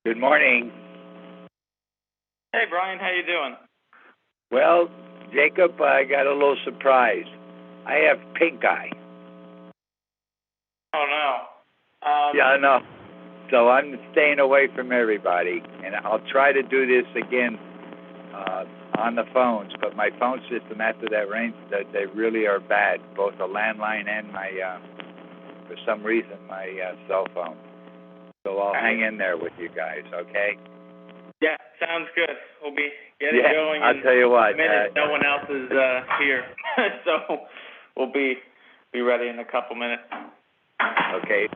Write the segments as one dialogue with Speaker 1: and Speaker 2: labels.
Speaker 1: Good morning.
Speaker 2: Hey, Brian, how you doing?
Speaker 1: Well, Jacob, I got a little surprised. I have pink eye.
Speaker 2: Oh, no.
Speaker 1: Yeah, I know. So I'm staying away from everybody, and I'll try to do this again on the phones. But my phone system after that rain, they really are bad, both the landline and my, for some reason, my cell phone. So I'll hang in there with you guys, okay?
Speaker 2: Yeah, sounds good. We'll be getting going.
Speaker 1: I'll tell you what.
Speaker 2: In a minute, no one else is here, so we'll be ready in a couple minutes.
Speaker 1: Okay.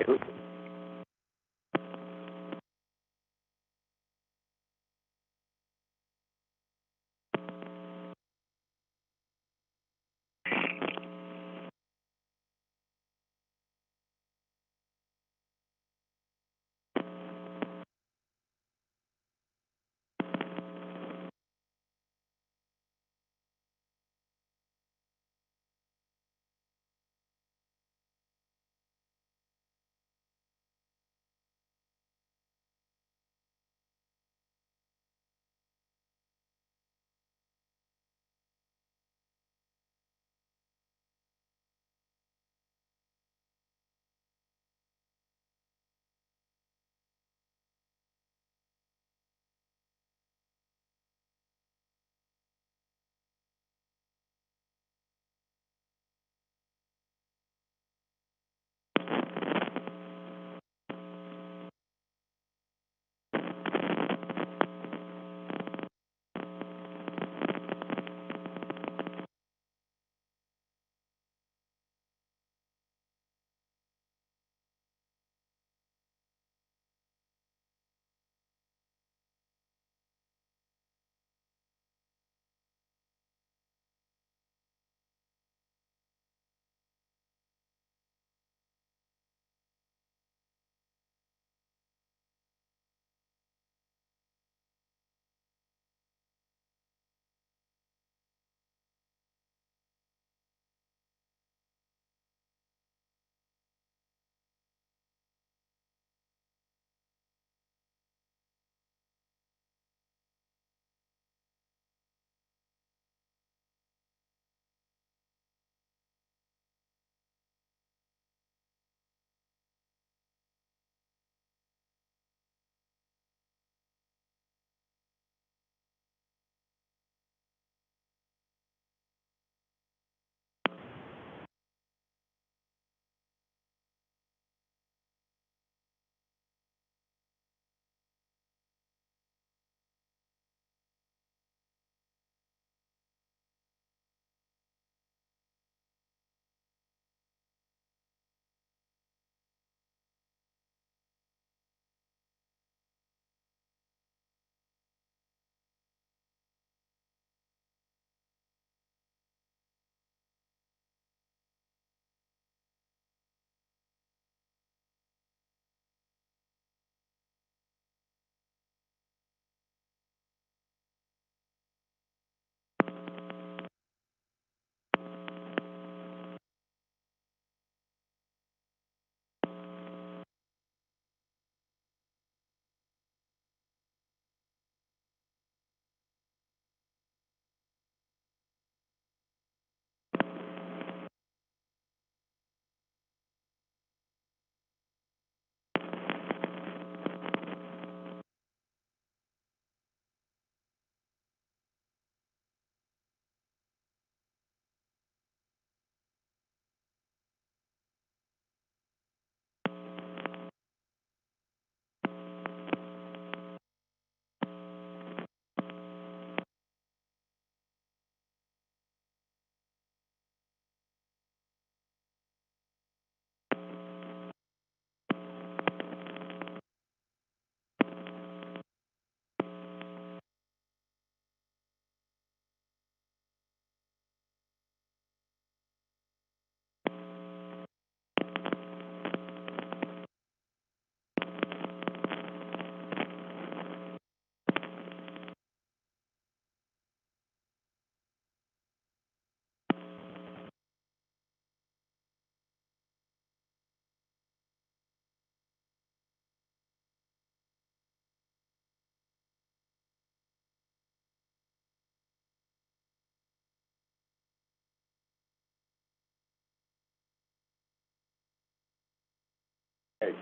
Speaker 1: Okay.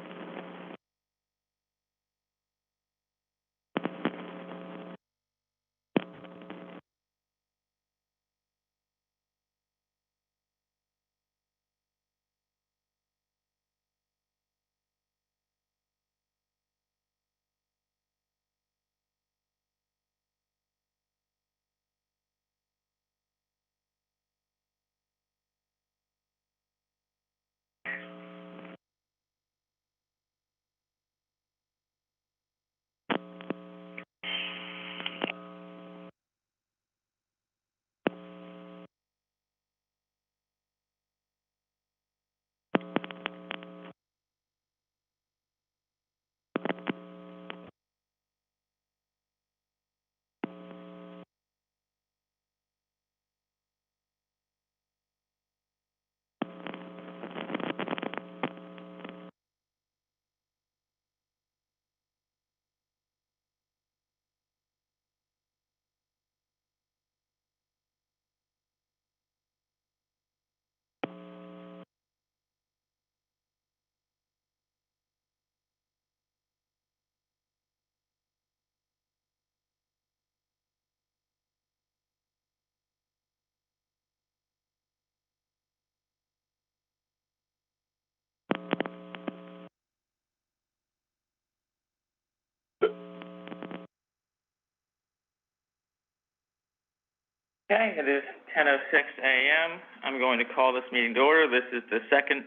Speaker 2: Okay, it is 10:06 a.m. I'm going to call this meeting to order. This is the second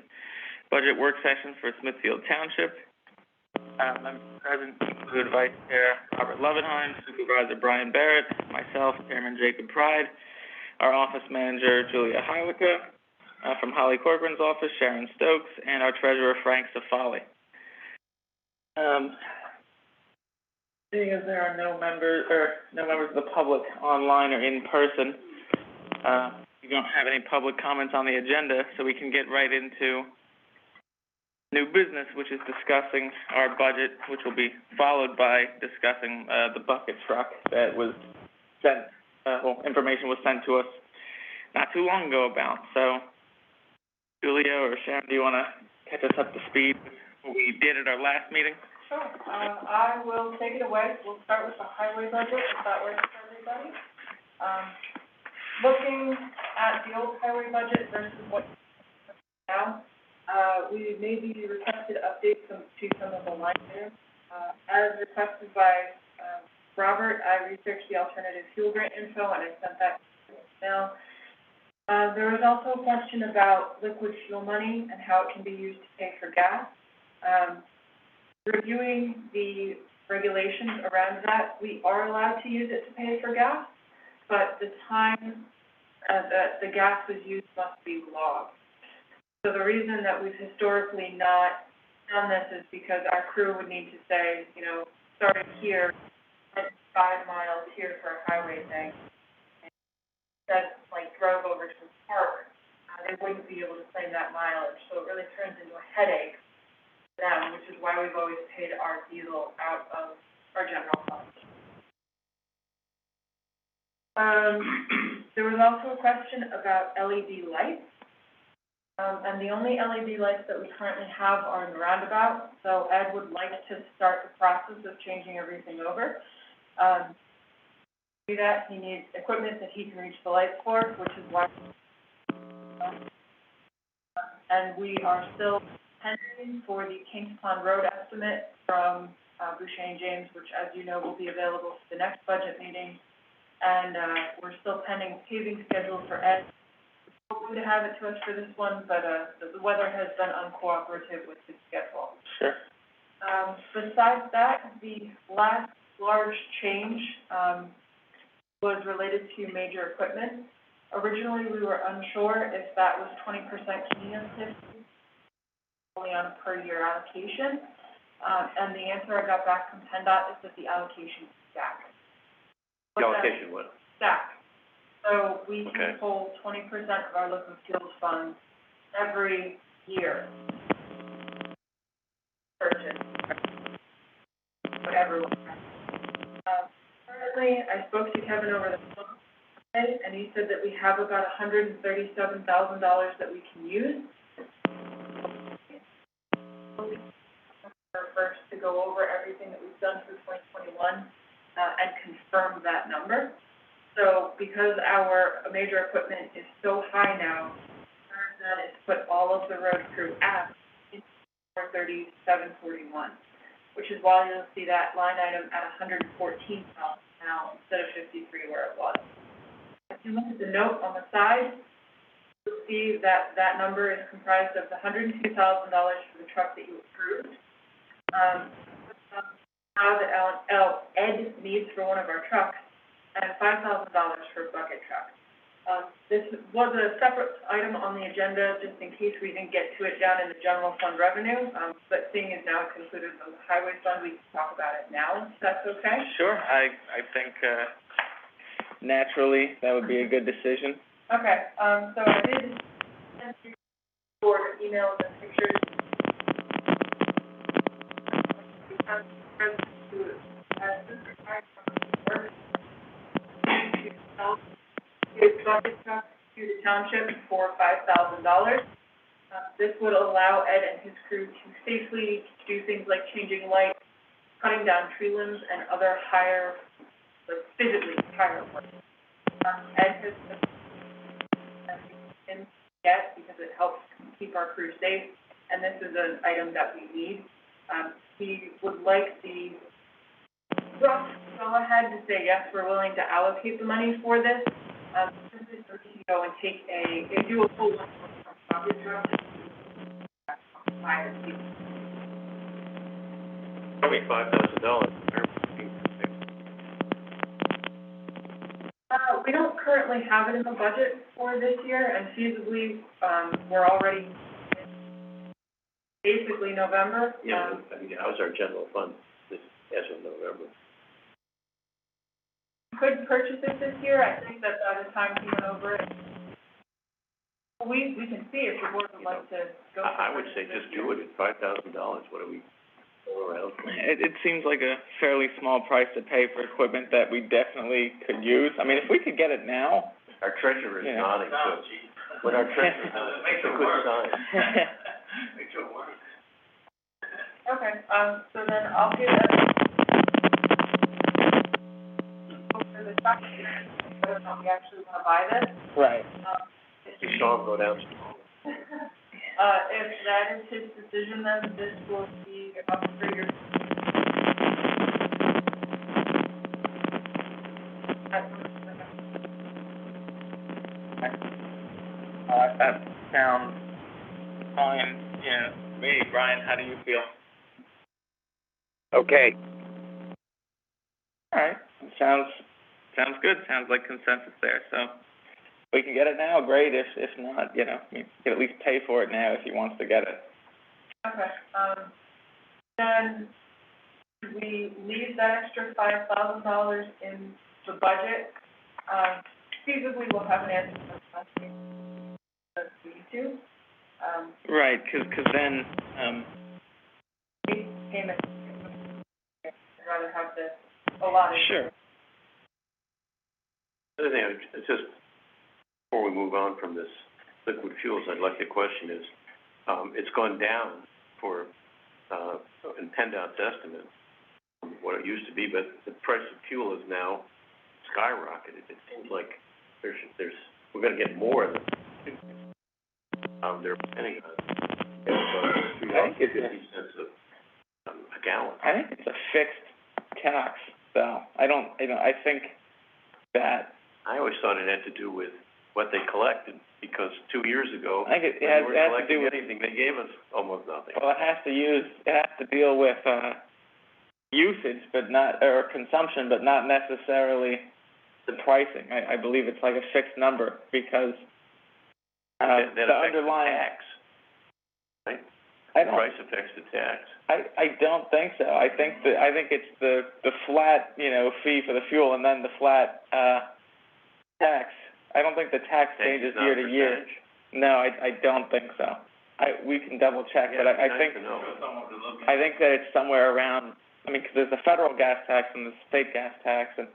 Speaker 2: budget work session for Smithfield Township. Members present include Vice Chair Robert Levenheim, Supervisor Brian Barrett, myself, Chairman Jacob Pride, our Office Manager Julia Heilicke, from Holly Corcoran's office, Sharon Stokes, and our Treasurer Frank Safali. Seeing as there are no members of the public online or in person, we don't have any public comments on the agenda, so we can get right into new business, which is discussing our budget, which will be followed by discussing the bucket truck that was sent, information was sent to us not too long ago about. So, Julia or Sharon, do you want to catch us up to speed with what we did at our last meeting?
Speaker 3: Sure. I will take it away. We'll start with the highway budget, if that works for everybody. Looking at the old highway budget versus what now, we maybe requested updates to some of the line items. As requested by Robert, I researched the alternative fuel grant info and I sent that email. There was also a question about liquid fuel money and how it can be used to pay for gas. Reviewing the regulations around that, we are allowed to use it to pay for gas, but the time that the gas was used must be logged. So the reason that we've historically not done this is because our crew would need to say, you know, starting here, 5 miles here for a highway thing. That like drove over to the park, they wouldn't be able to claim that mileage. So it really turns into a headache for them, which is why we've always paid our diesel out of our general fund. There was also a question about LED lights. And the only LED lights that we currently have are in the roundabout. So Ed would like to start the process of changing everything over. To do that, he needs equipment that he can reach the lights for, which is why. And we are still pending for the Kings Pond Road estimate from Boucher and James, which, as you know, will be available for the next budget meeting. And we're still pending paving schedule for Ed. We're hoping to have it to us for this one, but the weather has been uncooperative with his schedule.
Speaker 2: Sure.
Speaker 3: Besides that, the last large change was related to major equipment. Originally, we were unsure if that was 20% cumulative, only on a per-year allocation. And the answer I got back from PennDOT is that the allocation is stacked.
Speaker 4: The allocation what?
Speaker 3: Stacked. So we
Speaker 4: Okay.
Speaker 3: can pull 20% of our liquid fuels funds every year. Purchase. Whatever. Currently, I spoke to Kevin over the phone today, and he said that we have about $137,000 that we can use. go over everything that we've done through 2021, and confirm that number. So because our major equipment is so high now, that is put all of the road crew at 437.41, which is why you'll see that line item at 114,000 now instead of 53 where it was. If you look at the note on the side, you'll see that that number is comprised of the $102,000 for the truck that you approved, now that Ed needs for one of our trucks, and $5,000 for a bucket truck. This was a separate item on the agenda, just in case we didn't get to it down in the general fund revenue, but seeing as now it's included in the highway fund, we can talk about it now, if that's okay?
Speaker 2: Sure, I think, naturally, that would be a good decision.
Speaker 3: Okay, so I did send you for emails and pictures. We have president who has been retired from the board to sell his bucket truck to the township for $5,000. This would allow Ed and his crew to safely do things like changing lights, cutting down tree limbs, and other higher, like physically higher work. Ed has been yet because it helps keep our crew safe, and this is an item that we need. He would like the rough go-ahead to say, yes, we're willing to allocate the money for this. Simply so he can go and take do a full one from his truck.
Speaker 4: $5,000.
Speaker 3: We don't currently have it in the budget for this year, and feasibly, we're already in basically November.
Speaker 4: Yeah, how's our general fund as of November?
Speaker 3: Could purchase it this year. I think that by the time he went over it, we can see if the board would like to go.
Speaker 4: I would say just do it at $5,000. What are we going around?
Speaker 2: It seems like a fairly small price to pay for equipment that we definitely could use. I mean, if we could get it now.
Speaker 4: Our treasurer is nodding, so when our treasurer makes a good sign. Makes it work.
Speaker 3: Okay, so then I'll do that. For the truck, whether or not we actually want to buy this.
Speaker 2: Right.
Speaker 4: You saw him go down.
Speaker 3: If that is his decision, then this will be up for your.
Speaker 2: That sounds fine, me. Brian, how do you feel?
Speaker 1: Okay.
Speaker 2: All right, sounds good, sounds like consensus there, so if we can get it now, great, if not, you can at least pay for it now if he wants to get it.
Speaker 3: Okay, then we leave that extra $5,000 in the budget. Feasibly, we'll have an answer for the question that we need to.
Speaker 2: Right, cause then,
Speaker 3: payment, I'd rather have this allotted.
Speaker 2: Sure.
Speaker 4: The other thing, it's just, before we move on from this liquid fuels, I'd like to question is, it's gone down for, in PennDOT's estimate, what it used to be, but the price of fuel is now skyrocketed. It seems like we're gonna get more than, they're planning on.
Speaker 2: I think it's
Speaker 4: 50 cents a gallon.
Speaker 2: I think it's a fixed tax, though. I think that.
Speaker 4: I always thought it had to do with what they collected, because 2 years ago,
Speaker 2: I think it
Speaker 4: when
Speaker 2: has
Speaker 4: they weren't
Speaker 2: to do
Speaker 4: collecting
Speaker 2: with
Speaker 4: anything, they gave us almost nothing.
Speaker 2: Well, it has to deal with, usage, but not, or consumption, but not necessarily the pricing. I believe it's like a fixed number, because,
Speaker 4: that
Speaker 2: the
Speaker 4: affects
Speaker 2: underlying.
Speaker 4: the tax, right?
Speaker 2: The
Speaker 4: price affects the tax.
Speaker 2: I don't think so. I think it's the flat, fee for the fuel, and then the flat, tax. I don't think the tax changes year to year. No, I don't think so. We can double check, but I think, I think that it's somewhere around, because there's the federal gas tax and the state gas tax, and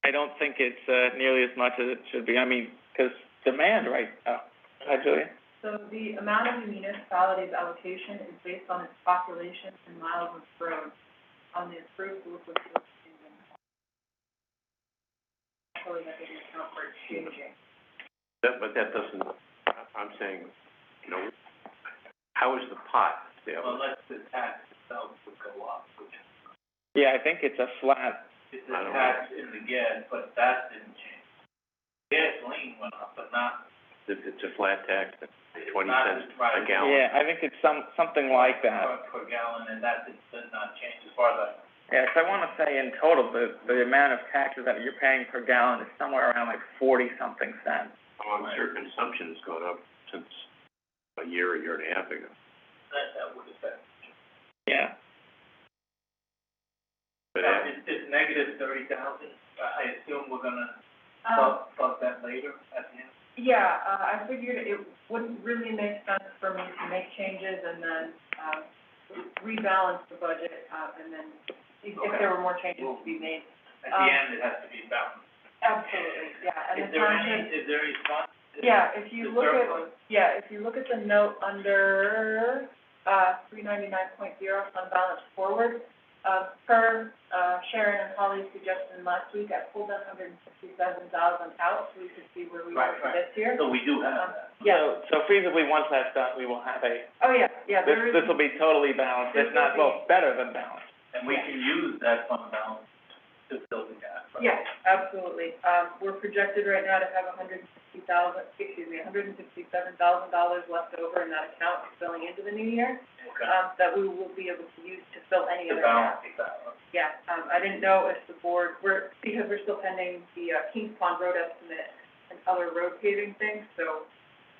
Speaker 2: I don't think it's, nearly as much as it should be. Because demand, right? Hi, Julia.
Speaker 3: So the amount of the municipality's allocation is based on its population and miles of road on the approved liquid fuel changing. Actually, that didn't account for it changing.
Speaker 4: But that doesn't, I'm saying, you know, how is the pot established?
Speaker 5: Unless the tax itself would go up, which
Speaker 2: Yeah, I think it's a flat,
Speaker 5: is the tax in the gas, but that didn't change. Gasoline went up, but not.
Speaker 4: It's a flat tax, 20
Speaker 5: not
Speaker 4: cents
Speaker 5: right.
Speaker 4: a gallon.
Speaker 2: yeah, I think it's something like that.
Speaker 5: Per gallon, and that did not change as far as I know.
Speaker 2: Yeah, 'cause I wanna say in total, the amount of taxes that you're paying per gallon is somewhere around like 40-something cents.
Speaker 4: I'm sure consumption has gone up since a year and a half ago.
Speaker 5: That would affect.
Speaker 2: Yeah.
Speaker 4: But
Speaker 5: It's negative 30,000, I assume we're gonna plug that later at the end.
Speaker 3: Yeah, I figured it wouldn't really make sense for me to make changes and then, rebalance the budget, and then if there were more changes to be made.
Speaker 5: At the end, it has to be balanced.
Speaker 3: Absolutely, yeah, and
Speaker 5: Is
Speaker 3: the
Speaker 5: there
Speaker 3: township.
Speaker 5: is there any fund?
Speaker 3: Yeah, if you
Speaker 5: The
Speaker 3: look
Speaker 5: surplus?
Speaker 3: if you look at the note under, 399.0 fund balance forward, per, Sharon and Holly's suggestion last week, I pulled that $167,000 out so we could see where we were for this year.
Speaker 5: So we do have that.
Speaker 3: Yeah,
Speaker 2: So feasibly, once that's done, we will have
Speaker 3: oh, yeah, there is.
Speaker 2: this will be totally balanced, if not, well, better than balanced.
Speaker 5: And we can use that fund balance to fill the gap, right?
Speaker 3: Yes, absolutely. We're projected right now to have $167,000 left over in that account filling into the new year,
Speaker 5: Okay.
Speaker 3: that we will be able to use to fill any
Speaker 5: To
Speaker 3: other
Speaker 5: balance
Speaker 3: gaps.
Speaker 5: that.
Speaker 3: Yeah, I didn't know if the board, because we're still pending the, Kings Pond Road estimate and other road paving things, so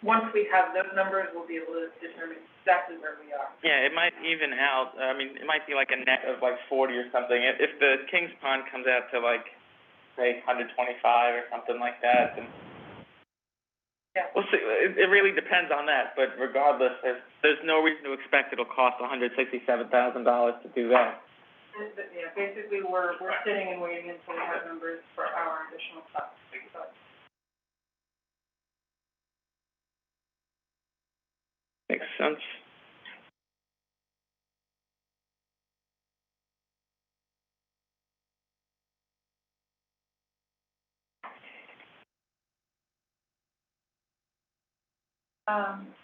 Speaker 3: once we have those numbers, we'll be able to determine exactly where we are.
Speaker 2: Yeah, it might even out, I mean, it might be like a net of like 40 or something. If the Kings Pond comes out to like, say, 125 or something like that, then
Speaker 3: Yeah.
Speaker 2: we'll see. It really depends on that, but regardless, there's no reason to expect it'll cost $167,000 to do that.
Speaker 3: Yeah, basically, we're sitting and waiting until we have numbers for our additional stuff, so.
Speaker 2: Makes sense.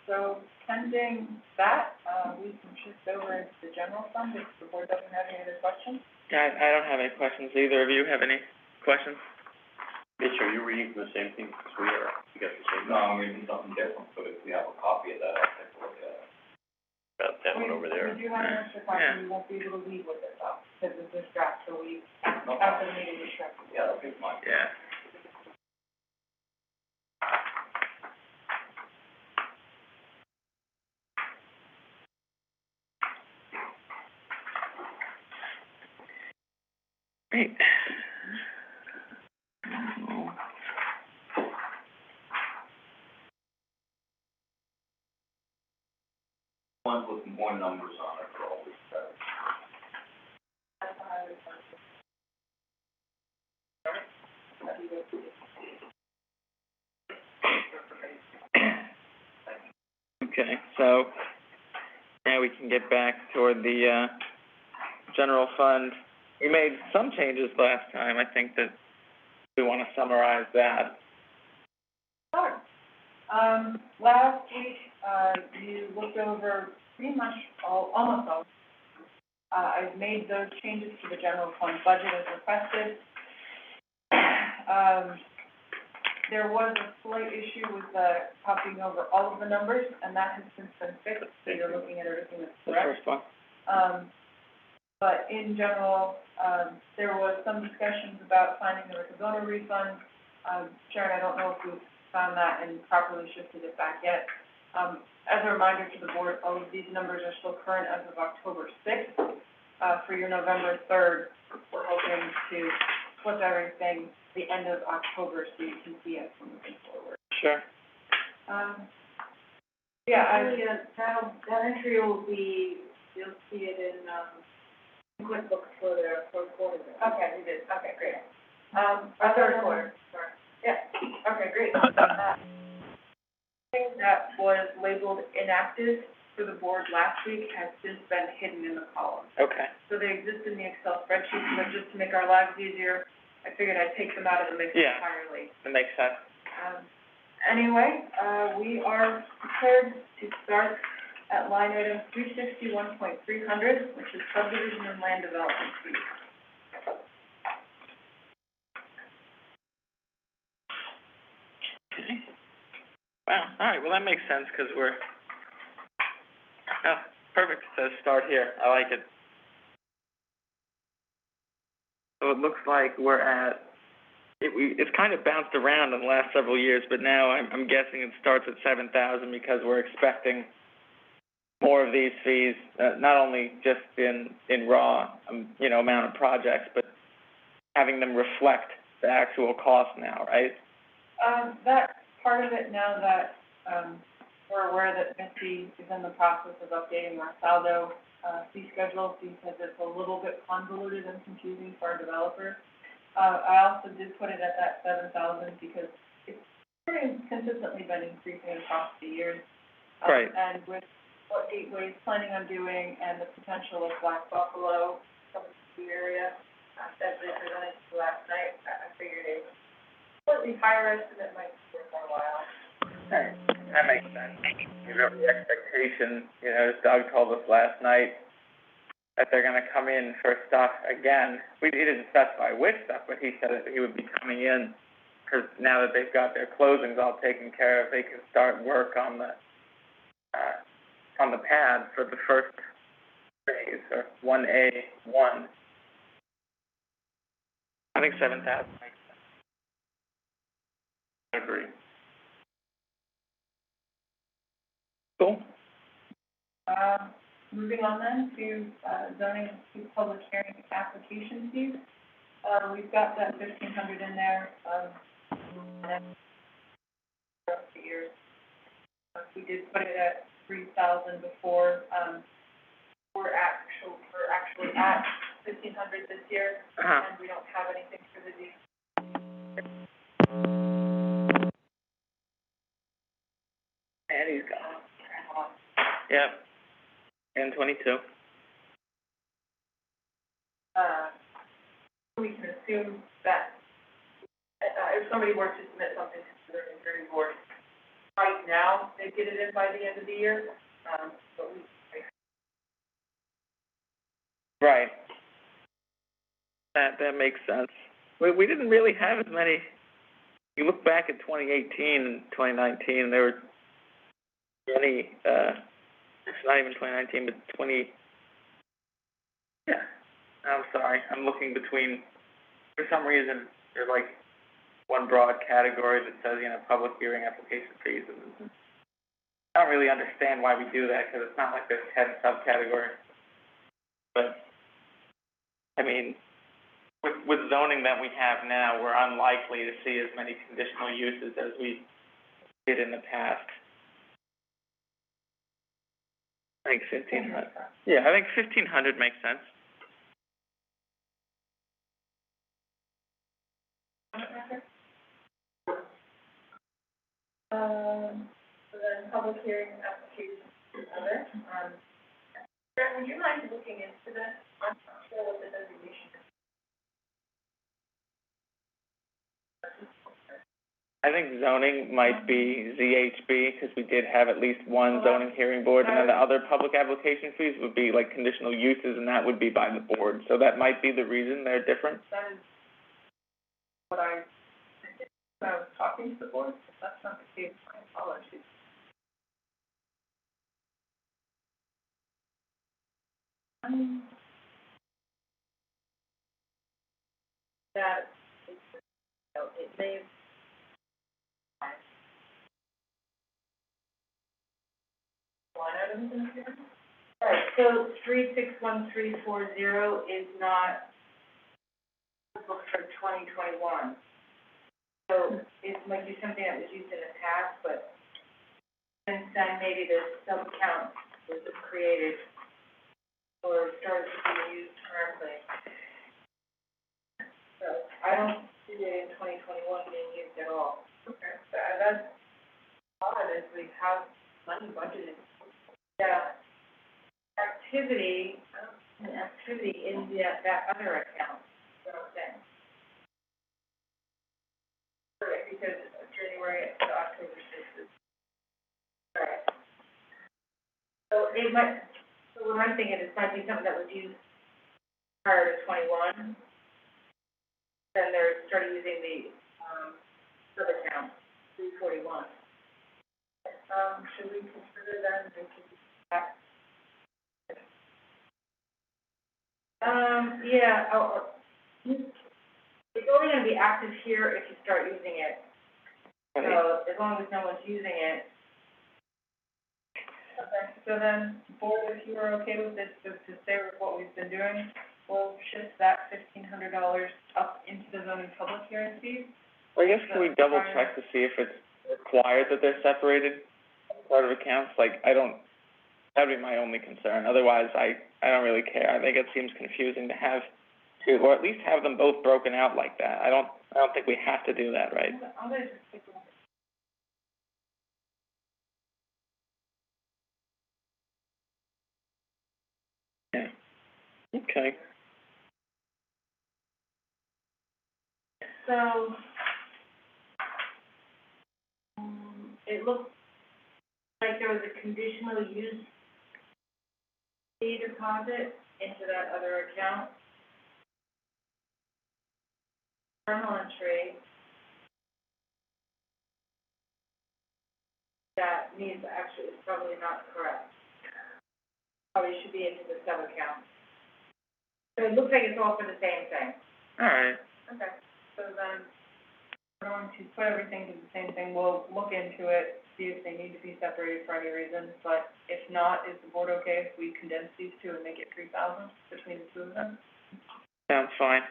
Speaker 3: So pending that, we can shift over into the general fund if the board doesn't have any other questions.
Speaker 2: Yeah, I don't have any questions. Either of you have any questions?
Speaker 4: Mitch, are you reading from the same thing as we are? You got the same?
Speaker 5: No, I'm reading something different, but if we have a copy of that, I'll take a look at it.
Speaker 4: About that one over there.
Speaker 3: We do have an extra copy,
Speaker 2: Yeah.
Speaker 3: we won't be able to leave with it though, because it's this draft, so we,
Speaker 5: No
Speaker 3: after the meeting, we check.
Speaker 5: Yeah, I'll take mine.
Speaker 2: Yeah. Great.
Speaker 5: One with more numbers on it for all this stuff.
Speaker 3: That's the highway fund.
Speaker 2: Okay, so now we can get back toward the, general fund. We made some changes last time. I think that we want to summarize that.
Speaker 3: Sure. Last week, you looked over pretty much almost all. I've made those changes to the general fund budget as requested. There was a slight issue with, copying over all of the numbers, and that has since been fixed, so you're looking at everything that's
Speaker 2: The
Speaker 3: correct.
Speaker 2: first one.
Speaker 3: But in general, there was some discussions about finding the Riccobono refund. Sharon, I don't know if you've found that and properly shifted it back yet. As a reminder to the board, all of these numbers are still current as of October 6th. For your November 3rd, we're hoping to flip everything the end of October so you can see it from moving forward.
Speaker 2: Sure.
Speaker 3: That entry will be, you'll see it in, QuickBooks for their fourth quarter. Okay, you did, okay, great. Our third quarter, sorry. Yeah, okay, great. Thing that was labeled inactive for the board last week has since been hidden in the column.
Speaker 2: Okay.
Speaker 3: So they exist in the Excel spreadsheet, but just to make our lives easier, I figured I'd take them out of the mix
Speaker 2: Yeah.
Speaker 3: entirely.
Speaker 2: That makes sense.
Speaker 3: Anyway, we are prepared to start at line item 361.300, which is subdivision and land development fees.
Speaker 2: Okay. Wow, all right, well, that makes sense, because we're, oh, perfect, it says start here, I like it. So it looks like we're at, it's kind of bounced around in the last several years, but now I'm guessing it starts at 7,000 because we're expecting more of these fees, not only just in raw, amount of projects, but having them reflect the actual cost now, right?
Speaker 3: That's part of it now that, we're aware that Missy is in the process of updating our saldo, fee schedule, because it's a little bit convoluted and confusing for our developers. I also did put it at that 7,000 because it's pretty consistently been increasing across the years.
Speaker 2: Right.
Speaker 3: And with what Gateway is planning on doing and the potential of Black Buffalo coming to the area, that they presented to last night, I figured a slightly higher estimate might be worth our while.
Speaker 2: Right. That makes sense. You have the expectation, as Doug told us last night, that they're gonna come in for stuff again. He didn't specify which stuff, but he said that he would be coming in, because now that they've got their closings all taken care of, they can start work on the pad for the first phase, or 1A1. I think 7,000 makes sense. I agree. Cool.
Speaker 3: Moving on then to, zoning to public hearing application fees. We've got that 1,500 in there, and throughout the years. We did put it at 3,000 before, we're actually at 1,500 this year, and we don't have anything for the D.
Speaker 2: And he's gone. Yep. And 22.
Speaker 3: We can assume that, if somebody were to submit something to the hearing board, right now, they get it in by the end of the year, but we.
Speaker 2: Right. That makes sense. We didn't really have as many. You look back at 2018 and 2019, there were many, it's not even 2019, but yeah, I'm sorry, I'm looking between, for some reason, there's like one broad category that says, public hearing application fees, and I don't really understand why we do that, because it's not like there's 10 subcategories. But, I mean, with zoning that we have now, we're unlikely to see as many conditional uses as we did in the past. I think 1,500. Yeah, I think 1,500 makes sense.
Speaker 3: So then public hearing applications, other, Brent, would you mind looking into this? I'm not sure what the designation is.
Speaker 2: I think zoning might be ZHB, because we did have at least one zoning hearing board, and then the other public application fees would be like conditional uses, and that would be by the board. So that might be the reason they're different.
Speaker 3: That is what I was talking to the board, if that's not the case, my apologies. That, it may have. Line items in here? Right, so 361340 is not booked for 2021. So it might be something that was used in the past, but since then maybe the sub-account was just created or started to be used correctly. So I don't see it in 2021 being used at all. Okay. That's odd as we have money budgeted. Yeah. Activity, in that other account, that's what I'm saying. Right, because January to October sixth is, right. So what I'm thinking is might be something that was used prior to 21, then they're starting using the, sub-account, 341. Should we consider that, they could be back? Yeah, it's only gonna be active here if you start using it. So, as long as no one's using it. Okay, so then, board, if you are okay with this, to stay with what we've been doing, we'll shift that $1,500 up into the zoning public hearing fees.
Speaker 2: Well, I guess can we double check to see if it's required that they're separated part of accounts? Like, that'd be my only concern. Otherwise, I don't really care. I think it seems confusing to have two, or at least have them both broken out like that. I don't think we have to do that, right?
Speaker 3: I'm gonna just take a look.
Speaker 2: Yeah. Okay.
Speaker 3: So, it looks like there was a conditional use fee deposit into that other account. Journal entry that needs, actually, is probably not correct. Probably should be into the sub-account. So it looks like it's all for the same thing.
Speaker 2: All right.
Speaker 3: Okay, so then, we're going to put everything to the same thing, we'll look into it, see if they need to be separated for any reason, but if not, is the board okay if we condense these two and make it 3,000 between the two of them?
Speaker 2: Sounds fine.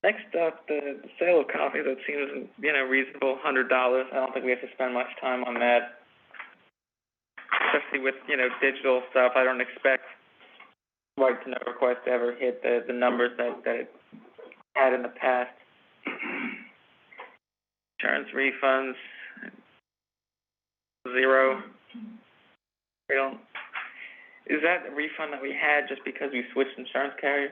Speaker 2: Next up, the sale of copies, that seems, reasonable, $100. I don't think we have to spend much time on that. Especially with, digital stuff, I don't expect right to know request to ever hit the numbers that it had in the past. Insurance refunds, 0. Is that a refund that we had just because we switched insurance carriers?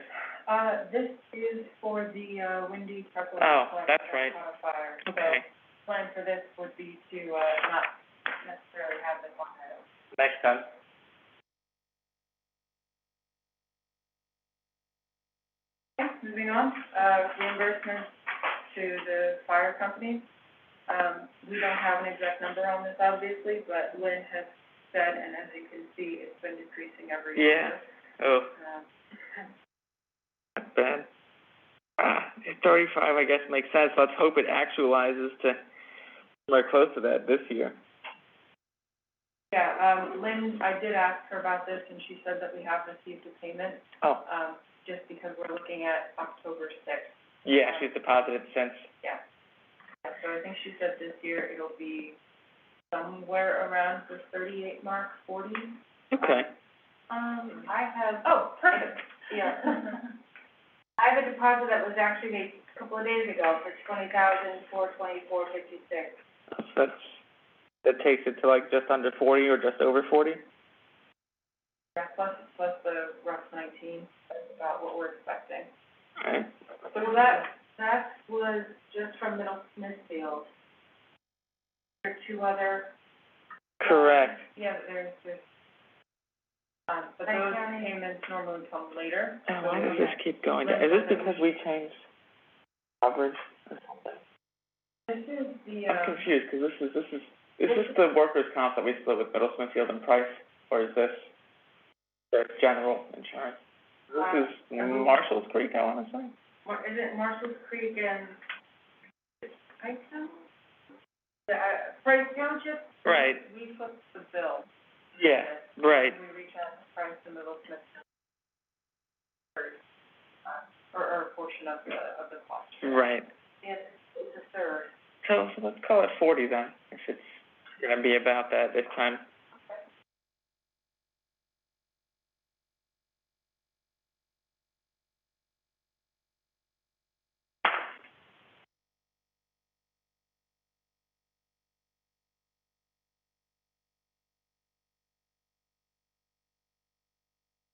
Speaker 3: This is for the, Windy Truckload.
Speaker 2: Oh, that's right.
Speaker 3: Fire.
Speaker 2: Okay.
Speaker 3: So, plan for this would be to, not necessarily have this one item.
Speaker 2: Next time.
Speaker 3: Okay, moving on, reimbursement to the fire companies. We don't have an exact number on this, obviously, but Lynn has said, and as you can see, it's been decreasing every year.
Speaker 2: Yeah. Oh. Not bad. 35, I guess, makes sense. Let's hope it actualizes to somewhere close to that this year.
Speaker 3: Yeah, Lynn, I did ask her about this, and she said that we have received a payment.
Speaker 2: Oh.
Speaker 3: Just because we're looking at October 6th.
Speaker 2: Yeah, she's deposited since.
Speaker 3: Yeah. So I think she said this year it'll be somewhere around the 38 mark, 40.
Speaker 2: Okay.
Speaker 3: Perfect. Yeah. I have a deposit that was actually made a couple of days ago for $20,424.56.
Speaker 2: That takes it to like just under 40 or just over 40?
Speaker 3: Yeah, plus the rough 19, that's about what we're expecting.
Speaker 2: All right.
Speaker 3: So that was just from Middle Smithfield. There are two other.
Speaker 2: Correct.
Speaker 3: Yeah, there's, but those payments normally come later.
Speaker 2: Why does this keep going down? Is this because we changed coverage or something?
Speaker 3: This is the,
Speaker 2: I'm confused, because is this the workers' comp that we split with Middle Smithfield and Price, or is this their general insurance? This is Marshall's Creek, I want to say.
Speaker 3: Is it Marshall's Creek and Price Town? Price Township?
Speaker 2: Right.
Speaker 3: We put the bill.
Speaker 2: Yeah, right.
Speaker 3: We reach out to Price and Middle Smithfield. Or a portion of the cost.
Speaker 2: Right.
Speaker 3: It's a third.
Speaker 2: So let's call it 40 then, if it's gonna be about that this time.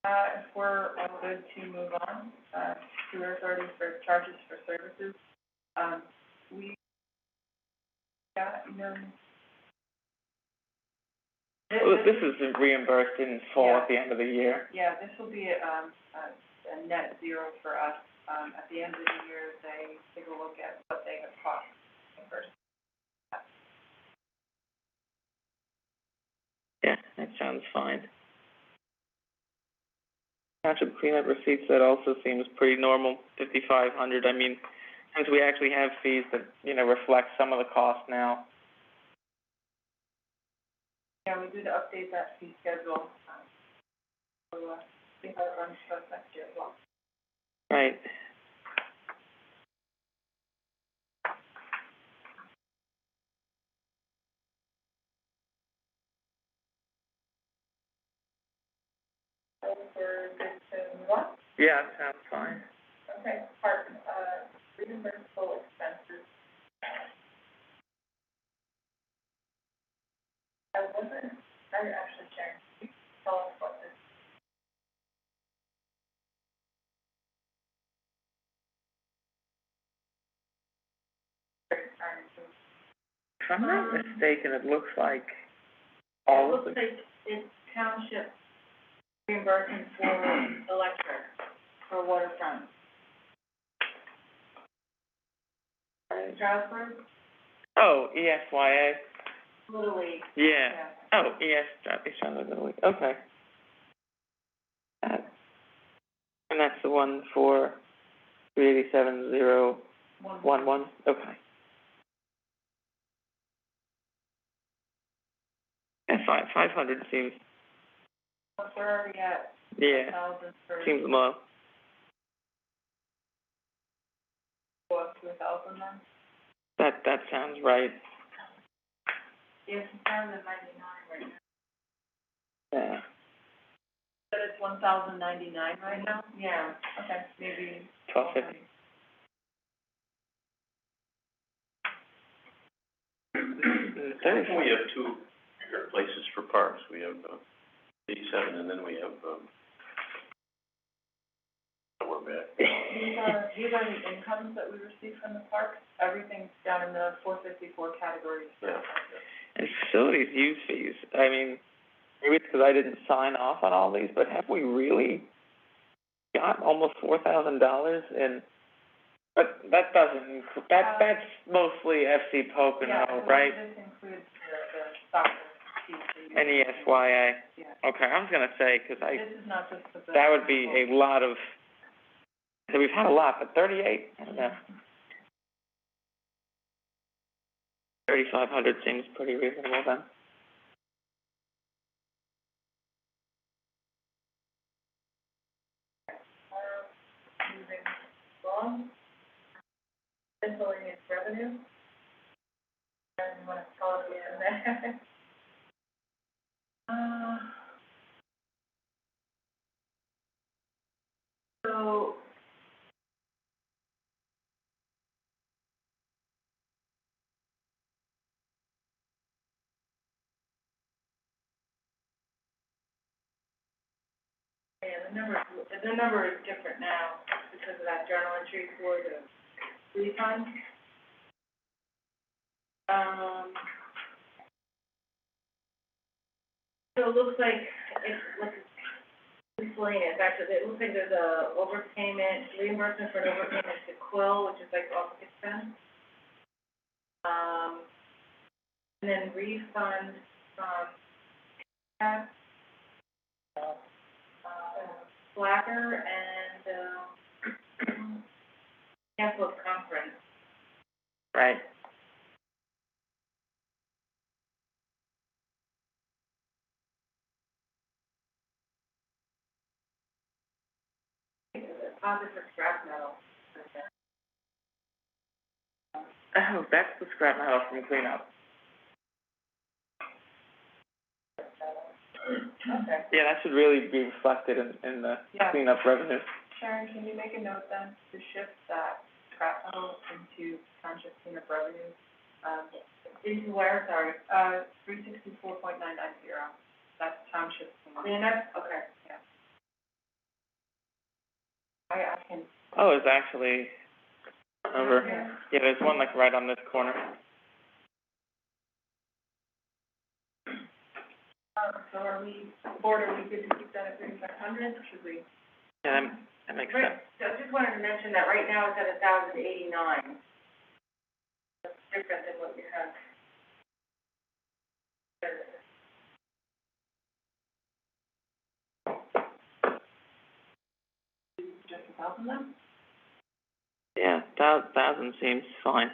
Speaker 3: If we're all good to move on, sewer authority for charges for services, we got,
Speaker 2: Well, this is reimbursed in full
Speaker 3: Yeah.
Speaker 2: at the end of the year.
Speaker 3: Yeah, this will be, a net zero for us. At the end of the year, they take a look at what they have cost first.
Speaker 2: Yeah, that sounds fine. Township cleanup receipts, that also seems pretty normal, 5,500. I mean, since we actually have fees that, reflect some of the cost now.
Speaker 3: Yeah, we did update that fee schedule, so, see how it runs for us next year as well.
Speaker 2: Right.
Speaker 3: We're good to move on?
Speaker 2: Yeah, that sounds fine.
Speaker 3: Okay, reimbursable expenses. I actually, Sharon, can you tell us what this?
Speaker 2: If I'm not mistaken, it looks like all of the...
Speaker 3: It looks like it's township reimbursement for electric, for waterfront. Stroudsburg,
Speaker 2: Oh, ESYA?
Speaker 3: Little League.
Speaker 2: Yeah.
Speaker 3: Yeah.
Speaker 2: Oh, ESYA, okay. And that's the one for 387,011, okay. Yeah, 500 seems,
Speaker 3: We're already at
Speaker 2: yeah,
Speaker 3: 1,000 for,
Speaker 2: seems low.
Speaker 3: go up to 1,000 then?
Speaker 2: That sounds right.
Speaker 3: Yes, it's 1,099 right now.
Speaker 2: Yeah.
Speaker 3: But it's 1,099 right now? Yeah, okay, maybe.
Speaker 2: 1250.
Speaker 4: I think we have two places for parks. We have, 87, and then we have, we're back.
Speaker 3: These are the incomes that we receive from the park. Everything's down in the 454 categories.
Speaker 4: Yeah.
Speaker 2: And facilities use fees, I mean, maybe it's because I didn't sign off on all these, but have we really got almost $4,000 in, but that doesn't include, that's mostly FC Pocono, right?
Speaker 3: Yeah, this includes the soccer piece.
Speaker 2: And ESYA,
Speaker 3: Yeah.
Speaker 2: okay, I was gonna say, because
Speaker 3: This is not just the.
Speaker 2: that would be a lot of, so we've had a lot, but 38, I don't know. 3,500 seems pretty reasonable then.
Speaker 3: Moving along. Miscellaneous revenue. And you want to call it in there? So. Yeah, the number is different now because of that journal entry for the refund. So it looks like let's explain it. Actually, it looks like there's a overpayment, reimbursement for an overpayment to Quill, which is like office expense. And then refund from Slacker and, canceled conference.
Speaker 2: Right.
Speaker 3: Deposit for scrap metal.
Speaker 2: Oh, that's the scrap metal from cleanup.
Speaker 3: Okay.
Speaker 2: Yeah, that should really be reflected in the
Speaker 3: Yeah.
Speaker 2: cleanup revenue.
Speaker 3: Sharon, can you make a note then to shift that scrap metal into township cleanup revenue? Into where, sorry? 364.990. That's township cleanup. Cleanup? Okay, yeah. I can.
Speaker 2: Oh, it's actually over, yeah, there's one like right on this corner.
Speaker 3: So are we, board, are we good to keep that at 3,500, should we?
Speaker 2: Yeah, that makes sense.
Speaker 3: So I just wanted to mention that right now it's at 1,089. That's different than what you have. Just 1,000 then?
Speaker 2: Yeah, 1,000 seems fine.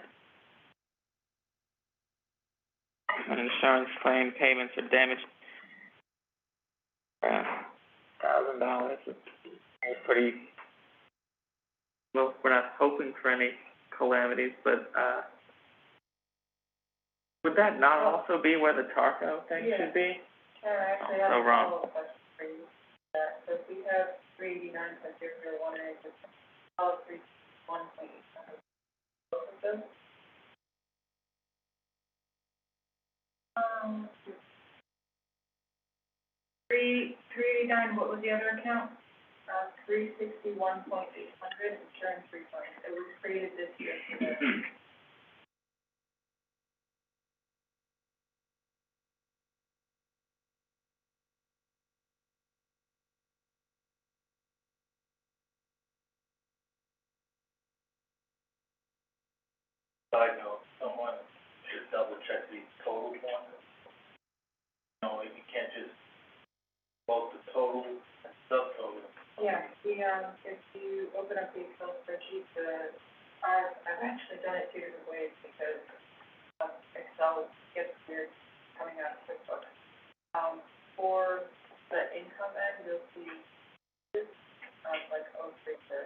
Speaker 2: An insurance claim, payments or damage. $1,000 is pretty, well, we're not hoping for any calamities, but, would that not also be where the Tarco thing should be?
Speaker 3: Actually,
Speaker 2: Oh,
Speaker 3: that's
Speaker 2: so wrong.
Speaker 3: a follow-up question for you. So if we have 389.001, it's all 3.1. Both of them? Three eighty-nine, what was the other account? 361.800, insurance refund. It was created this year.
Speaker 5: Side note, someone should double check the total one. No, you can't just both the total and subtotal.
Speaker 3: Yeah, if you open up the Excel spreadsheet, I've actually done it two different ways because Excel gets weird coming out of QuickBooks. For the income end, you'll see this, like, 03 for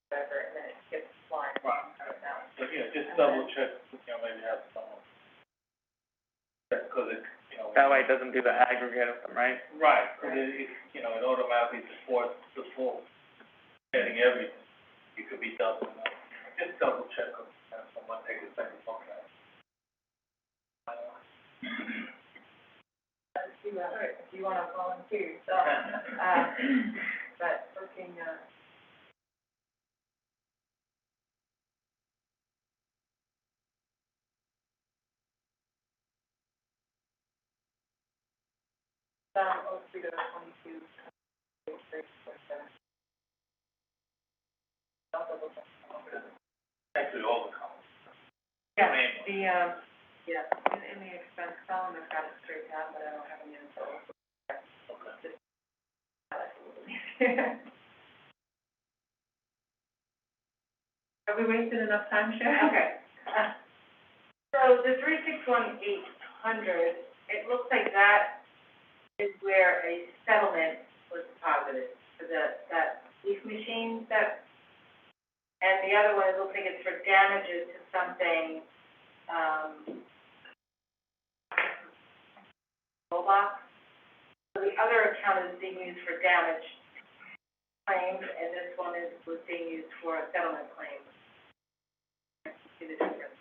Speaker 3: whatever, and then it gets flying right now.
Speaker 5: So, just double check, maybe have someone. Because it,
Speaker 2: That way it doesn't do the aggregate of them, right?
Speaker 5: Right, because it automatically supports the full, getting everything. You could be doubling up. Just double check them, have someone take a second look at it.
Speaker 3: If you wanna volunteer yourself, but working, oh, 3 to 22, 3, 4, 7.
Speaker 5: Actually, all the columns.
Speaker 3: Yeah,
Speaker 5: Main
Speaker 3: in the expense column, I've got it straight down, but I don't have any info.
Speaker 5: Okay.
Speaker 3: Have we wasted enough time, Sharon?
Speaker 6: Okay. So the 361,800, it looks like that is where a settlement was deposited for that leaf machine and the other one, it looks like it's for damages to something, mailbox. So the other account is being used for damage claims, and this one was being used for a settlement claim. See the difference?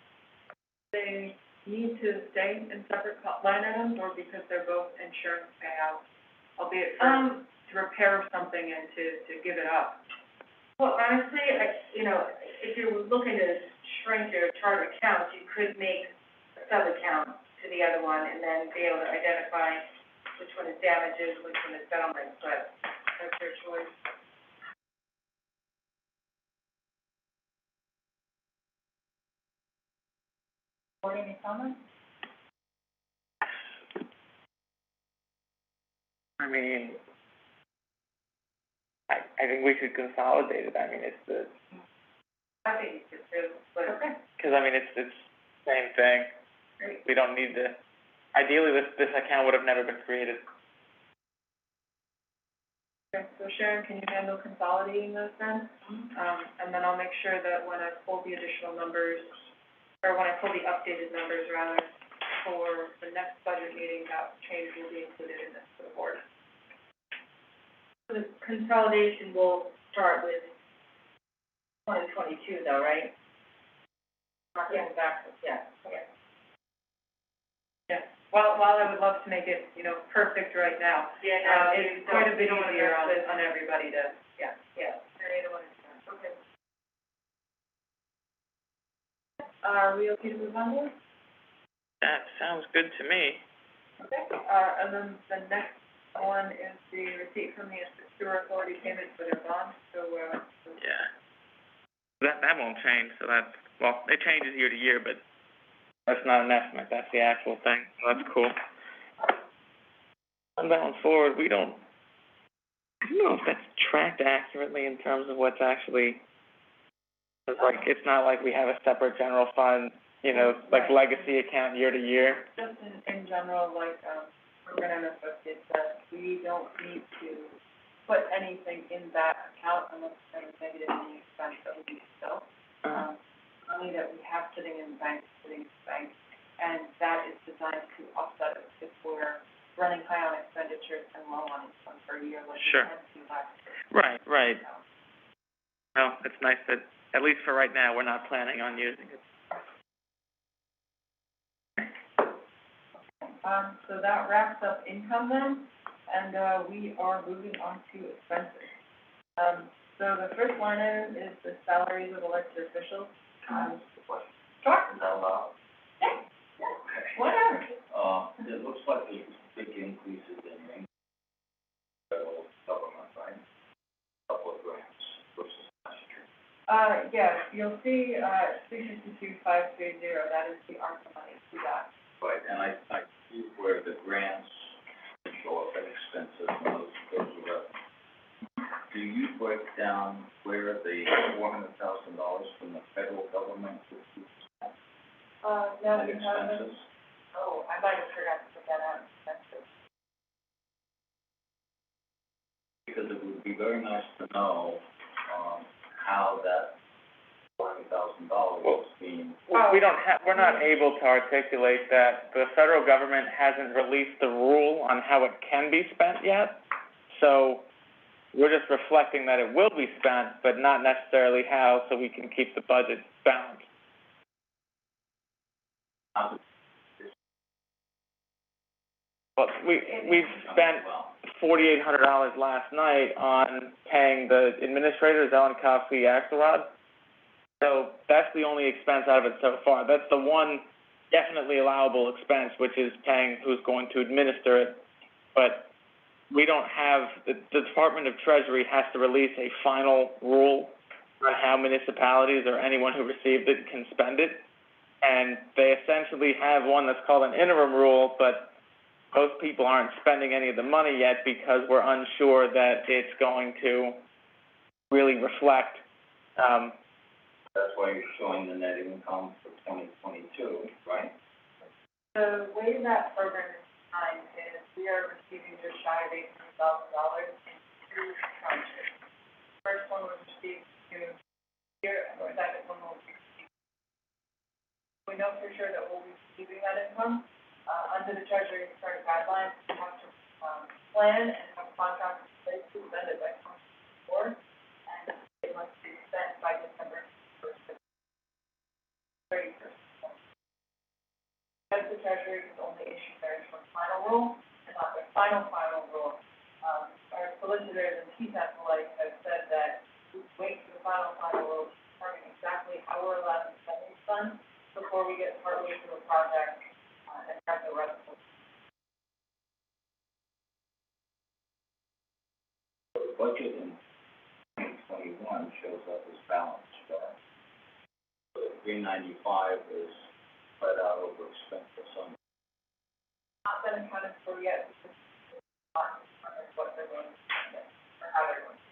Speaker 3: They need to stay in separate line items, or because they're both insurance payouts, albeit for, to repair something and to give it up?
Speaker 6: Well, honestly, if you're looking to shrink your chart of accounts, you could make a sub-account to the other one and then be able to identify which one is damages, which one is settlement, but that's your choice.
Speaker 3: Or any comments?
Speaker 2: I mean, I think we should consolidate it. I mean, it's the,
Speaker 6: I think you could too, but.
Speaker 3: Okay.
Speaker 2: because I mean, it's same thing.
Speaker 3: Great.
Speaker 2: We don't need to, ideally, this account would have never been created.
Speaker 3: Okay, so Sharon, can you handle consolidating those then? And then I'll make sure that when I pull the additional numbers, or when I pull the updated numbers rather, for the next budget meeting, that change will be included in this for the board.
Speaker 6: The consolidation will start with 2022 though, right? Not going back, yeah.
Speaker 3: Yeah, while I would love to make it, perfect right now,
Speaker 6: Yeah,
Speaker 3: it's quite a bit easier on everybody to,
Speaker 6: Yeah, I don't want to.
Speaker 3: Are we okay to move on to?
Speaker 2: That sounds good to me.
Speaker 3: Okay, and then the next one is the receipt from the sewer authority payment for their bond, so,
Speaker 2: Yeah. That won't change, so that's, well, it changes year to year, but that's not an estimate, that's the actual thing, so that's cool. On balance forward, I don't know if that's tracked accurately in terms of what's actually, it's like, it's not like we have a separate general fund, you know, like legacy account year to year.
Speaker 3: just in general, like, Morgan and Associates said, we don't need to put anything in that account unless there's negative any expense that we need to sell. Money that we have sitting in the bank, and that is designed to offset it if we're running high on expenditures and low on income for a year, like
Speaker 2: Sure.
Speaker 3: we tend to last year.
Speaker 2: Right. Well, it's nice that, at least for right now, we're not planning on using it.
Speaker 3: So that wraps up income then, and, we are moving on to expenses. So the first line item is the salaries of elected officials. Sure.
Speaker 5: Is that allowed?
Speaker 3: Yeah. Whatever.
Speaker 5: It looks like there's big increases in federal government, right? Couple of grants versus last year.
Speaker 3: Yes, you'll see, 352,530, that is the ARPA money we got.
Speaker 5: Right, and I see where the grants show up at expenses and those are revenue. Do you break down where the $400,000 from the federal government is spent?
Speaker 3: No,
Speaker 5: And
Speaker 3: we haven't.
Speaker 5: expenses?
Speaker 3: Oh, I might have forgot to put that on expenses.
Speaker 5: Because it would be very nice to know, how that $400,000 is being.
Speaker 2: We're not able to articulate that. The federal government hasn't released the rule on how it can be spent yet, so we're just reflecting that it will be spent, but not necessarily how, so we can keep the budget balanced. Well, we've spent $4,800 last night on paying the administrators, Ellen Kofsky, Axelrod. So that's the only expense out of it so far. That's the one definitely allowable expense, which is paying who's going to administer it. But we don't have, the Department of Treasury has to release a final rule on how municipalities or anyone who received it can spend it. And they essentially have one that's called an interim rule, but most people aren't spending any of the money yet because we're unsure that it's going to really reflect,
Speaker 5: That's why you're showing the net income for 2022, right?
Speaker 3: The way that program is designed is we are receiving just shy of $800,000 in two tranches. First one was received June here, and the second one will be received. We know for sure that we'll be receiving that income. Under the Treasury's current guidelines, we have to, plan and have contracts in place to spend it by 2024, and it must be spent by December 31st. Because the Treasury is only issued their final rule, and not their final rule, our solicitors and TTAP alike have said that we wait for the final rule to determine exactly how we're allowed to spend these funds before we get partway through a project, and have the rest of it.
Speaker 5: The budget in 2021 shows up as balanced, right? So the 395 is spread out over expenses, some.
Speaker 3: Not been accounted for yet, because it's not determined what they're going to spend it, or how they're going to.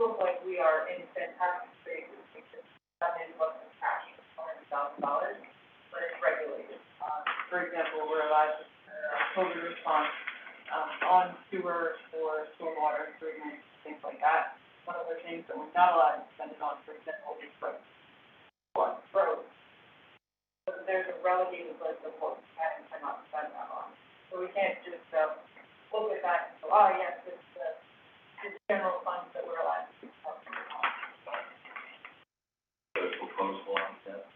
Speaker 3: Looks like we are in fantastic shape, we just come in with the cash for $400,000, but it's regulated. For example, we're allowed to, COVID response, on sewer or stormwater treatment, things like that. One of the things that we're not allowed to spend it on, for example, is roads. Roads. So there's a relegated list of what we can and cannot spend that on. So we can't just, look at that and go, oh, yes, it's general funds that we're allowed to spend on.
Speaker 5: The proposal on that.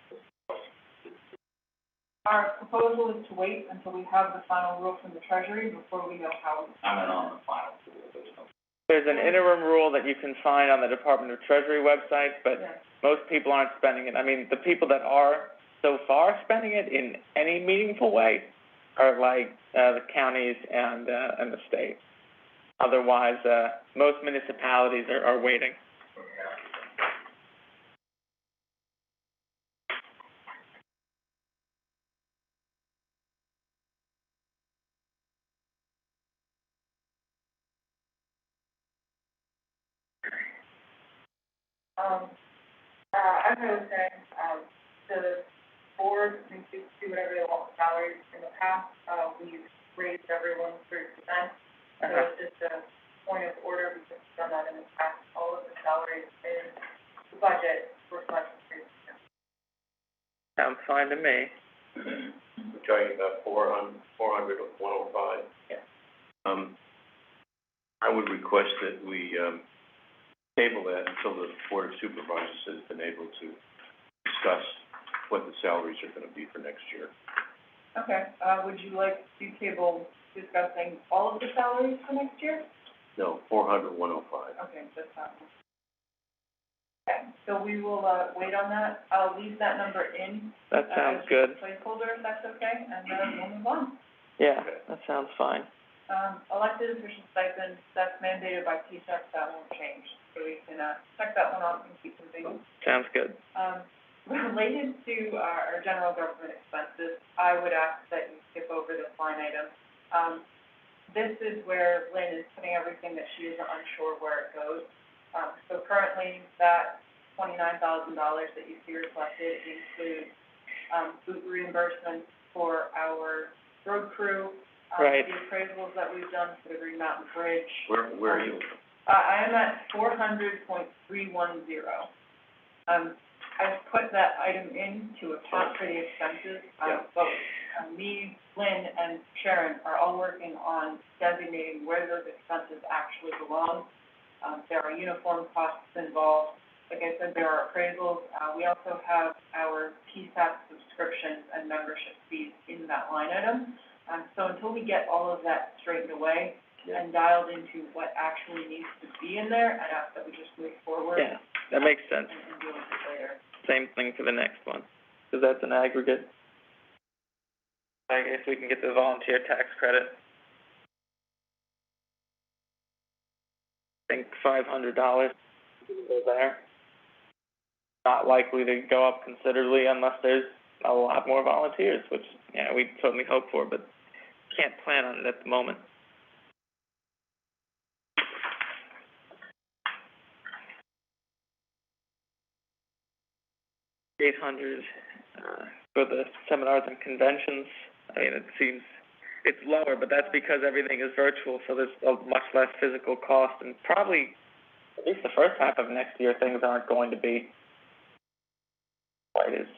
Speaker 3: Our proposal is to wait until we have the final rule from the Treasury before we know how.
Speaker 5: I'm not on the final rule, there's no.
Speaker 2: There's an interim rule that you can find on the Department of Treasury website, but
Speaker 3: Yeah.
Speaker 2: most people aren't spending it. I mean, the people that are so far spending it in any meaningful way are like, the counties and the state. Otherwise, most municipalities are waiting.
Speaker 3: As I was saying, the board can do whatever they want with salaries. In the past, we've raised everyone 3%. So it's just a point of order, because we've done that in the past. All of the salaries in the budget reflect 3%.
Speaker 2: Sounds fine to me.
Speaker 4: We're talking about 400 or 105.
Speaker 2: Yeah.
Speaker 4: I would request that we, table that until the Board of Supervisors has been able to discuss what the salaries are gonna be for next year.
Speaker 3: Okay, would you like to table discussing all of the salaries for next year?
Speaker 4: No, 400, 105.
Speaker 3: Okay, that's fine. Okay, so we will, wait on that. I'll leave that number in.
Speaker 2: That sounds good.
Speaker 3: As a placeholder, if that's okay, and then we'll move on.
Speaker 2: Yeah,
Speaker 4: Okay.
Speaker 2: that sounds fine.
Speaker 3: Elected official stipend, that's mandated by PSEC, that won't change. So we can, check that one off and keep moving.
Speaker 2: Sounds good.
Speaker 3: Related to our general government expenses, I would ask that you skip over this line item. This is where Lynn is putting everything that she is unsure where it goes. So currently, that $29,000 that you see reflected includes, boot reimbursements for our road crew,
Speaker 2: Right.
Speaker 3: the appraisals that we've done for the Green Mountain Bridge.
Speaker 4: Where are you?
Speaker 3: I am at 400.310. I've put that item in to account for the expenses.
Speaker 4: Yeah.
Speaker 3: But, me, Lynn, and Sharon are all working on designating where those expenses actually belong. There are uniform costs involved. Like I said, there are appraisals. We also have our PSAP subscriptions and membership fees in that line item. So until we get all of that straightened away and dialed into what actually needs to be in there, I'd ask that we just move forward.
Speaker 2: Yeah, that makes sense.
Speaker 3: And deal with it later.
Speaker 2: Same thing for the next one, because that's an aggregate. I guess we can get the volunteer tax credit. I think $500 there. Not likely to go up considerably unless there's a lot more volunteers, which, yeah, we certainly hope for, but can't plan on it at the moment. $800 for the seminars and conventions. I mean, it seems it's lower, but that's because everything is virtual, so there's a much less physical cost, and probably at least the first half of next year, things aren't going to be quite as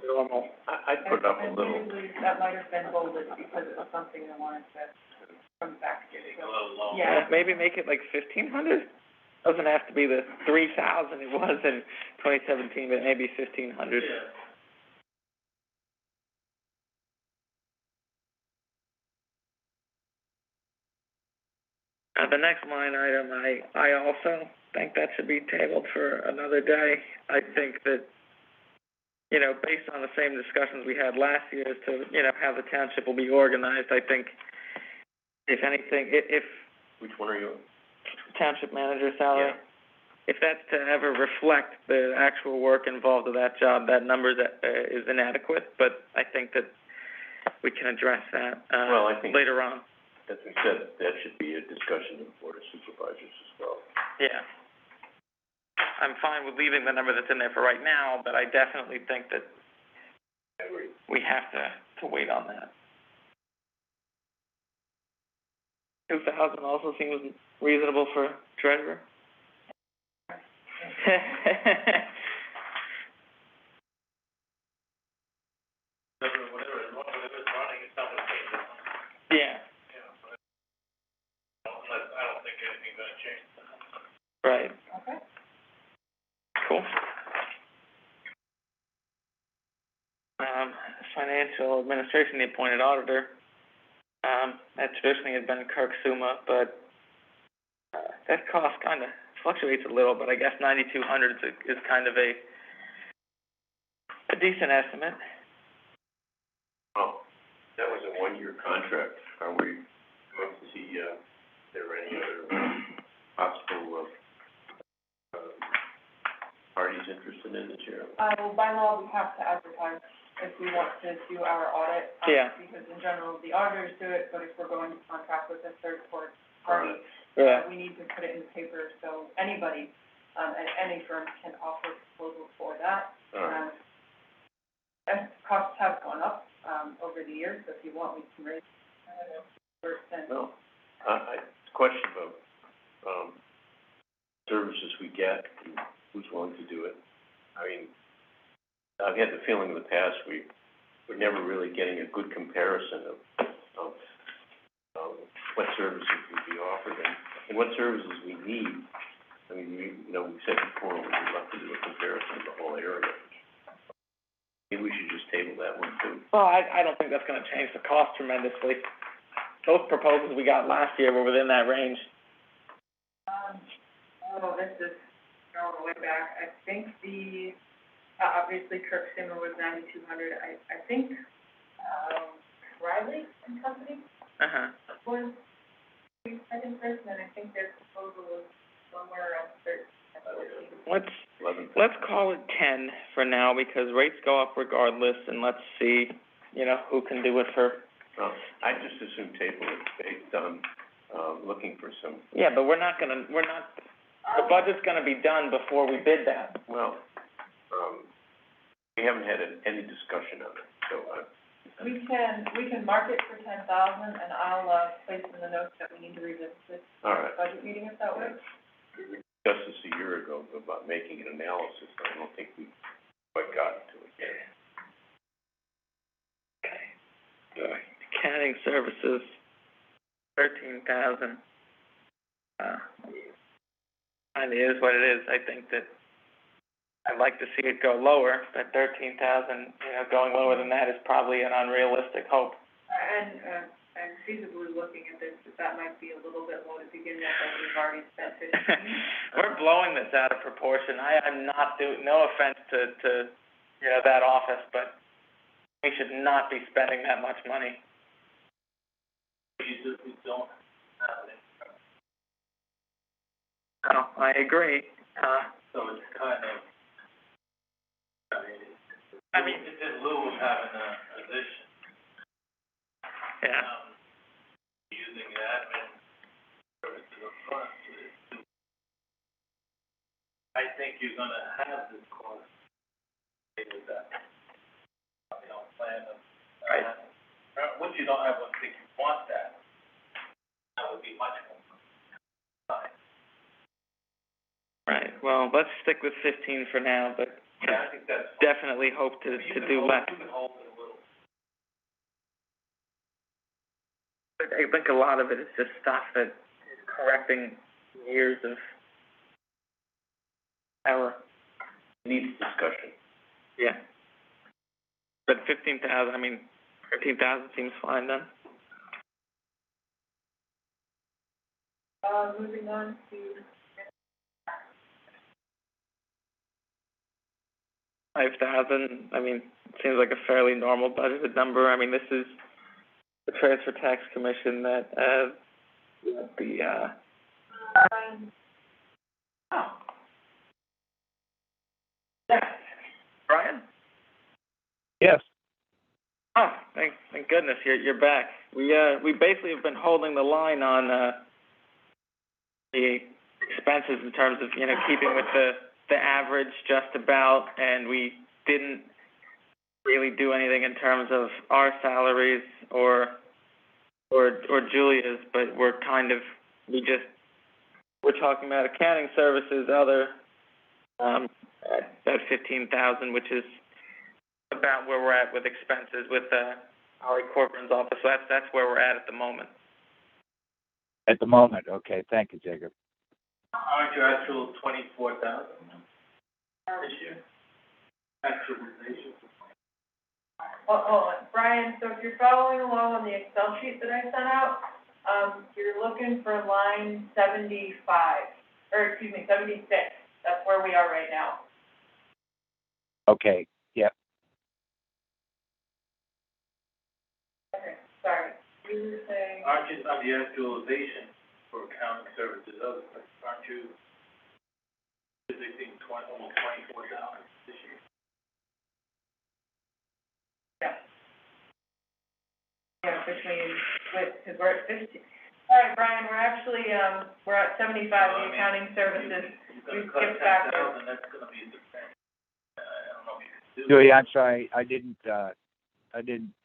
Speaker 2: normal.
Speaker 4: I'd put it up a little.
Speaker 3: And usually that might have been bolded because it was something I wanted to come back to.
Speaker 5: A little low.
Speaker 3: Yeah.
Speaker 2: Maybe make it like 1,500. Doesn't have to be the 3,000 it was in 2017, but maybe 1,500.
Speaker 5: Yeah.
Speaker 2: The next line item, I also think that should be tabled for another day. I think that, you know, based on the same discussions we had last year as to, you know, how the township will be organized, I think, if anything, if
Speaker 4: Which one are you on?
Speaker 2: township manager salary,
Speaker 4: Yeah.
Speaker 2: if that's to ever reflect the actual work involved with that job, that number is inadequate, but I think that we can address that,
Speaker 4: Well, I think-
Speaker 2: later on.
Speaker 4: As we said, that should be a discussion of the Board of Supervisors as well.
Speaker 2: Yeah. I'm fine with leaving the number that's in there for right now, but I definitely think that
Speaker 4: I agree.
Speaker 2: we have to wait on that. 2,000 also seems reasonable for treasurer. Yeah.
Speaker 5: I don't think anything's gonna change.
Speaker 2: Right.
Speaker 3: Okay.
Speaker 2: Cool. Financial administration, the appointed auditor, that traditionally had been Kirk Suma, but, that cost kind of fluctuates a little, but I guess 9,200 is kind of a decent estimate.
Speaker 4: Well, that was a one-year contract. Are we going to see, there are any other possible, parties interested in this year?
Speaker 3: Well, by law, we have to advertise if we want to do our audit.
Speaker 2: Yeah.
Speaker 3: Because in general, the auditors do it, but if we're going to contract with a third party,
Speaker 2: Yeah.
Speaker 3: we need to put it in the paper, so anybody, at any firm can offer proposals for that.
Speaker 4: All right.
Speaker 3: And costs have gone up, over the years, so if you want, we can raise, %.
Speaker 4: No, question about, services we get, and who's willing to do it. I mean, I've had the feeling in the past we're never really getting a good comparison of what services would be offered and what services we need. I mean, we said before, we'd love to do a comparison of the whole area. Maybe we should just table that one too.
Speaker 2: Well, I don't think that's gonna change the cost tremendously. Both proposals we got last year were within that range.
Speaker 3: This is going way back. I think obviously Kirk Simmer was 9,200. I think, Riley and Company was the second person, and I think their proposal was somewhere around 13.
Speaker 2: Let's call it 10 for now, because rates go up regardless, and let's see, who can do it for.
Speaker 4: Well, I just assume table it based on, looking for some.
Speaker 2: Yeah, but the budget's gonna be done before we bid that.
Speaker 4: Well, we haven't had any discussion of it, so,
Speaker 3: We can mark it for 10,000, and I'll, place in the notes that we need to revisit this
Speaker 4: all right.
Speaker 3: budget meeting if that works.
Speaker 4: We discussed this a year ago about making an analysis. I don't think we quite got to it yet.
Speaker 2: Okay. Accounting services, 13,000. And it is what it is. I think that I'd like to see it go lower, but 13,000, going lower than that is probably an unrealistic hope.
Speaker 3: And feasibly looking at this, that might be a little bit low to begin with, as we've already spent 15.
Speaker 2: We're blowing this out of proportion. I'm not no offense to that office, but we should not be spending that much money.
Speaker 5: We don't have it.
Speaker 2: Oh, I agree.
Speaker 5: So it's kind of, it's in lieu of having a position.
Speaker 2: Yeah.
Speaker 5: Using admin services up front. I think you're gonna have this cost. With that. Plan of.
Speaker 2: Right.
Speaker 5: Once you don't have one, think you want that. That would be much more.
Speaker 2: Right. Well, let's stick with 15 for now, but
Speaker 5: Yeah, I think that's.
Speaker 2: definitely hope to do less.
Speaker 5: You can hold it a little.
Speaker 2: I think a lot of it is just stuff that is correcting years of error.
Speaker 4: Needs discussion.
Speaker 2: Yeah. But 15,000, 13,000 seems fine then.
Speaker 3: Moving on to
Speaker 2: 5,000, seems like a fairly normal budgeted number. This is the Transfer Tax Commission that, Brian?
Speaker 1: Yes.
Speaker 2: Oh, thank goodness, you're back. We basically have been holding the line on, the expenses in terms of, keeping with the average just about, and we didn't really do anything in terms of our salaries or Julia's, but we're talking about accounting services, other, at 15,000, which is about where we're at with expenses with, Ari Corcoran's office, so that's where we're at the moment.
Speaker 1: At the moment, okay, thank you, Jacob.
Speaker 5: Aren't you actual 24,000 this year? Actualization.
Speaker 3: Brian, so if you're following along on the Excel sheet that I sent out, You're looking for line 75, or excuse me, 76. That's where we are right now.
Speaker 1: Okay, yep.
Speaker 3: Okay, sorry. You were saying?
Speaker 5: Aren't you on the actualization for accounting services, aren't you predicting almost $24 this year?
Speaker 3: Yeah. Yeah, because we're at 50. All right, Brian, we're actually, we're at 75, the accounting services.
Speaker 5: You're
Speaker 3: We
Speaker 5: gonna
Speaker 3: skipped
Speaker 5: cut
Speaker 3: backwards.
Speaker 5: 10,000, that's gonna be substantial. I don't know if you can do that.
Speaker 1: Julie, I'm sorry, I didn't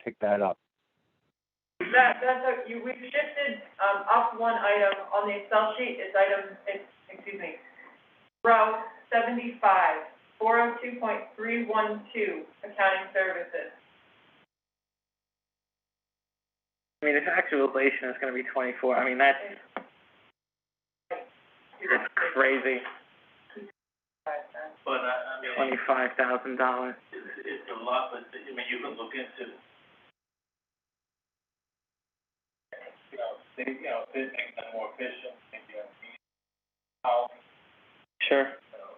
Speaker 1: pick that up.
Speaker 3: We've shifted, up one item on the Excel sheet, row 75, 402.312, accounting services.
Speaker 2: I mean, if actualization is gonna be 24, I mean, that's crazy.
Speaker 5: But, I mean,
Speaker 2: $25,000.
Speaker 5: it's a lot, but, I mean, you can look into, making them more efficient, maybe,
Speaker 2: Sure.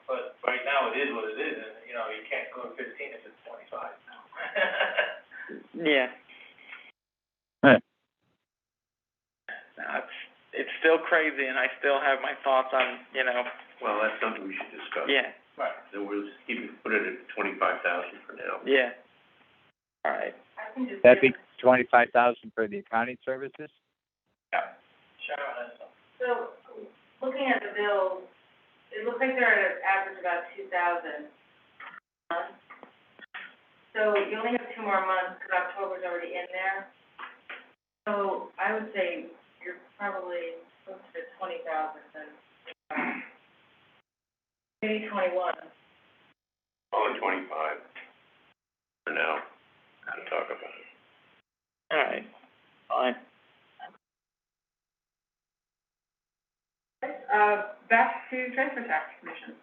Speaker 5: but right now it is what it is, and, you can't go to 15 if it's 25 now.
Speaker 2: Yeah.
Speaker 1: Huh.
Speaker 2: No, it's still crazy, and I still have my thoughts on,
Speaker 4: Well, that's something we should discuss.
Speaker 2: yeah,
Speaker 5: Right.
Speaker 4: Then we'll just put it at 25,000 for now.
Speaker 2: yeah. All right.
Speaker 3: I can just.
Speaker 1: That'd be 25,000 for the accounting services?
Speaker 5: Yeah. Sharon has some.
Speaker 6: So, looking at the bills, it looks like they're at an average about 2,000 a month. So you only have 2 more months, because October's already in there. So I would say you're probably close to 20,000 then. Maybe 21.
Speaker 4: Only 25 for now. We'll talk about it.
Speaker 2: All right. Fine.
Speaker 3: Back to transfer tax commission.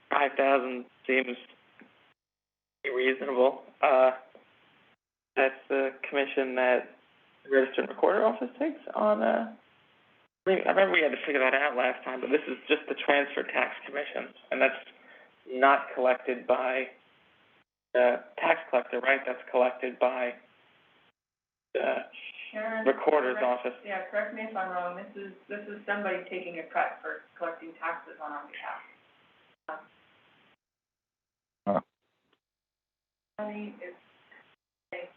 Speaker 2: 5,000 seems reasonable. That's the commission that the register and recorder office takes on, I remember we had to figure that out last time, but this is just the transfer tax commission, and that's not collected by the tax collector, right? That's collected by the
Speaker 3: Sharon,
Speaker 2: recorder's
Speaker 3: correct-
Speaker 2: office.
Speaker 3: Yeah, correct me if I'm wrong, this is somebody taking a cut for collecting taxes on our behalf. Money is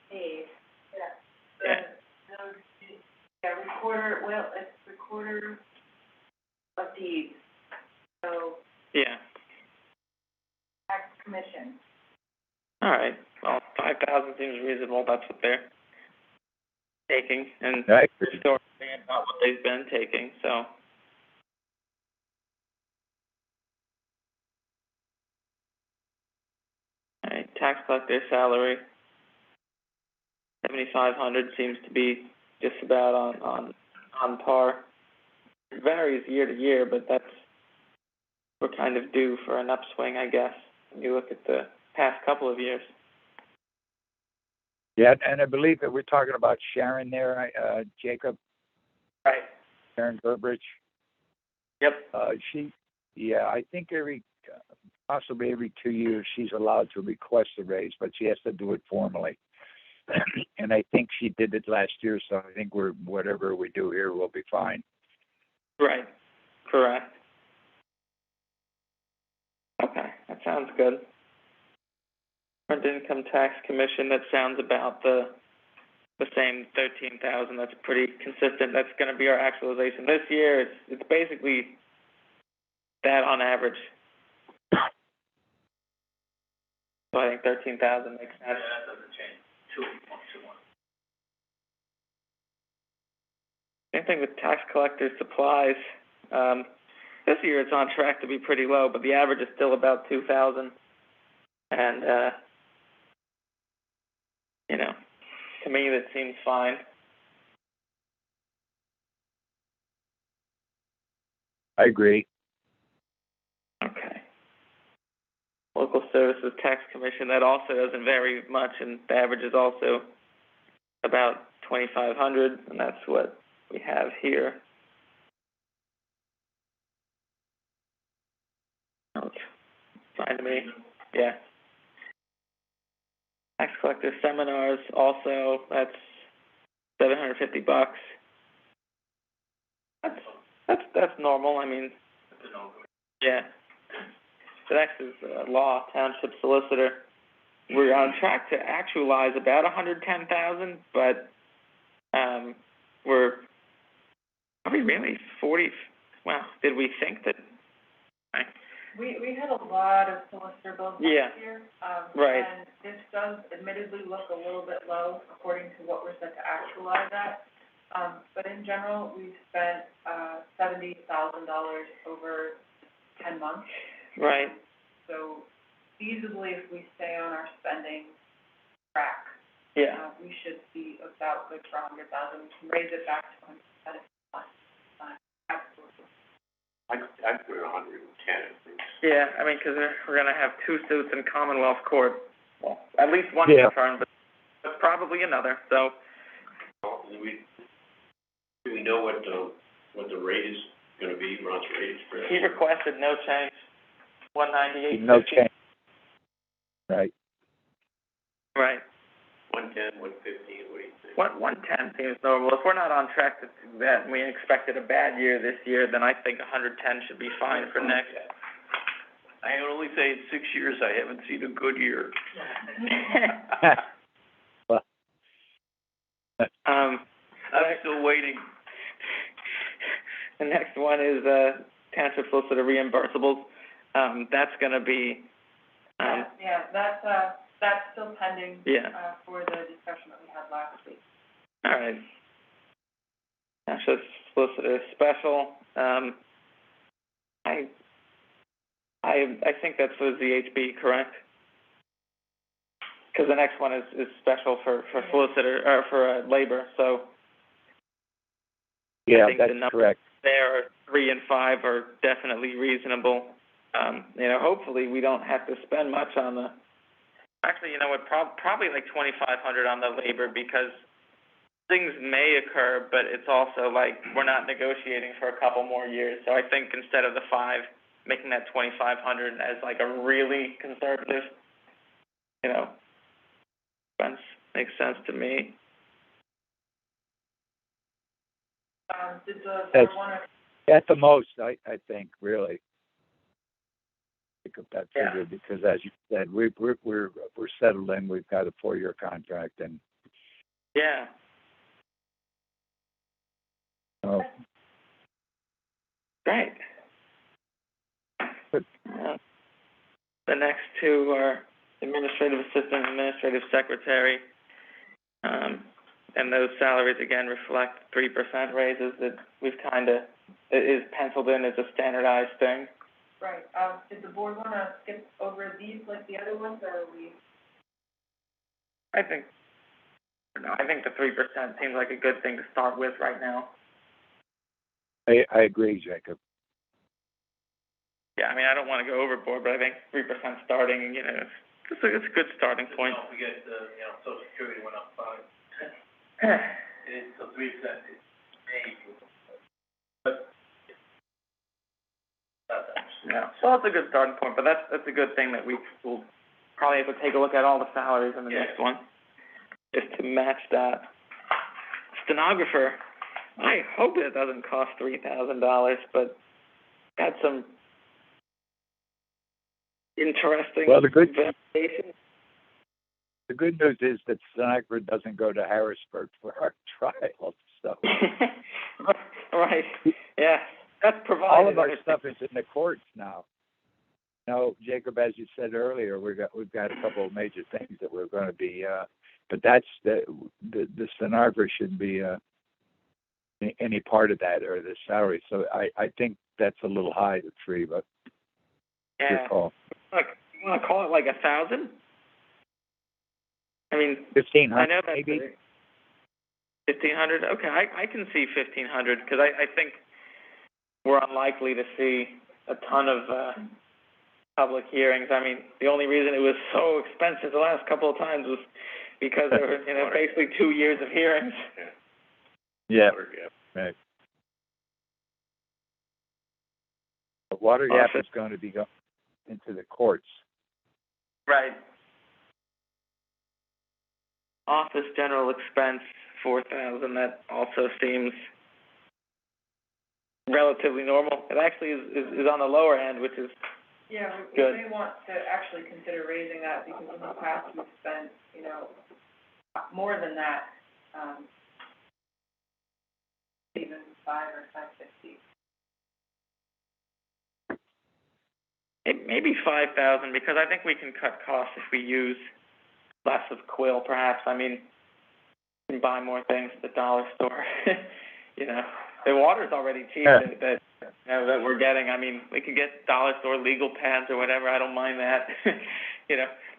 Speaker 3: paid,
Speaker 2: Yeah.
Speaker 3: it's recorder of deeds, so
Speaker 2: Yeah.
Speaker 3: tax commission.
Speaker 2: All right. Well, 5,000 seems reasonable. That's what they're taking, and
Speaker 1: Right.
Speaker 2: historically, it's not what they've been taking. So, all right. Tax collector salary, 7,500 seems to be just about on par. It varies year to year, but we're kind of due for an upswing, I guess, when you look at the past couple of years.
Speaker 1: Yeah, and I believe that we're talking about Sharon there, Jacob,
Speaker 2: Right.
Speaker 1: Sharon Burbridge.
Speaker 2: Yep.
Speaker 1: I think possibly every 2 years she's allowed to request a raise, but she has to do it formally. And I think she did it last year, so I think whatever we do here will be fine.
Speaker 2: Right. Correct. Okay, that sounds good. Earned income tax commission, that sounds about the same, 13,000. That's pretty consistent. That's going to be our actualization this year. It's basically that on average. So I think 13,000 makes sense.
Speaker 5: Yeah, that doesn't change. 2.21.
Speaker 2: Same thing with tax collector supplies. This year it's on track to be pretty low, but the average is still about 2,000. And to me that seems fine.
Speaker 1: I agree.
Speaker 2: Okay. Local services tax commission, that also doesn't vary much, and the average is also about 2,500, and that's what we have here. Okay. Fine to me. Yeah. Tax collector seminars also, that's $750. That's normal. I mean, yeah. The next is law, township solicitor. We're on track to actualize about 110,000, but are we really 40? Well, did we think that?
Speaker 3: We had a lot of solicitor bills last year.
Speaker 2: Right.
Speaker 3: And this does admittedly look a little bit low according to what we're set to actualize at. But in general, we've spent, $70,000 over 10 months.
Speaker 2: Right.
Speaker 3: So feasibly, if we stay on our spending track, we should be about good for 100,000. We can raise it back to 100,000 if we want. Absolutely.
Speaker 4: I'd put 110 at least.
Speaker 2: Yeah, I mean, because we're going to have 2 suits in Commonwealth Court. Well, at least one turn, but probably another. So.
Speaker 4: Do we know what the rate is going to be? Ron's rate for that?
Speaker 2: He requested no change. 198.
Speaker 1: No change. Right.
Speaker 2: Right.
Speaker 4: 110, 115. What do you think?
Speaker 2: 110 seems normal. If we're not on track to do that, and we expected a bad year this year, then I think 110 should be fine for next.
Speaker 4: I can only say in 6 years I haven't seen a good year.
Speaker 1: Well,
Speaker 2: I'm
Speaker 4: still waiting.
Speaker 2: The next one is township solicitor reimbursables. That's going to be.
Speaker 3: That's still pending. For the discussion that we had last week.
Speaker 2: All right. Township solicitor special. I think that's for ZHB, correct? Because the next one is special for solicitor or for labor. So.
Speaker 1: Yeah,
Speaker 2: I think
Speaker 1: that's
Speaker 2: the numbers
Speaker 1: correct.
Speaker 2: There are 3 and 5 are definitely reasonable. Hopefully we don't have to spend much on the. Actually, you know what? Probably like 2,500 on the labor because things may occur, but it's also like we're not negotiating for a couple more years. So I think instead of the 5, making that 2,500 as like a really conservative, expense makes sense to me.
Speaker 3: Did the board want to?
Speaker 1: At the most, I think, really. Pick up that figure because, as you said, we're settled in. We've got a 4-year contract, and
Speaker 2: Great.
Speaker 1: Good.
Speaker 2: The next 2 are administrative assistant, administrative secretary, and those salaries again reflect 3% raises that we've is penciled in as a standardized thing.
Speaker 3: Right. Did the board want to skip over these like the other ones, or are we?
Speaker 2: I think the 3% seems like a good thing to start with right now.
Speaker 1: I agree, Jacob.
Speaker 2: Yeah, I mean, I don't want to go overboard, but I think 3% starting, it's a good starting point.
Speaker 5: Don't forget, Social Security went up 5. So 3% is major. But
Speaker 2: yeah, well, it's a good starting point, but that's a good thing that we will probably have to take a look at all the salaries in the next one, just to match that. Stenographer, I hope it doesn't cost $3,000, but got some interesting.
Speaker 1: Well, the good news is that stenographer doesn't go to Harrisburg for our trial. So
Speaker 2: right, yeah, that's provided.
Speaker 1: All of our stuff is in the courts now. Jacob, as you said earlier, we've got a couple of major things that we're going to be. But that's the stenographer shouldn't be any part of that or the salary. So I think that's a little high, the 3, but your call.
Speaker 2: Look, you want to call it like 1,000? I mean,
Speaker 1: 1,500,
Speaker 2: I know that's
Speaker 1: maybe.
Speaker 2: 1,500. Okay, I can see 1,500 because I think we're unlikely to see a ton of public hearings. I mean, the only reason it was so expensive the last couple of times was because there were, basically 2 years of hearings.
Speaker 1: Yeah,
Speaker 4: Water gap.
Speaker 1: right. The water gap is going to be going into the courts.
Speaker 2: Right. Office general expense, 4,000, that also seems relatively normal. It actually is on the lower end, which is
Speaker 3: Yeah, we
Speaker 2: good.
Speaker 3: may want to actually consider raising that, because in the past we've spent, more than that, even $5 or $5.50.
Speaker 2: Maybe 5,000, because I think we can cut costs if we use less of Quill, perhaps. I mean, we can buy more things at the dollar store. The water's already cheap that we're getting. I mean, we could get dollar store legal pads or whatever. I don't mind that.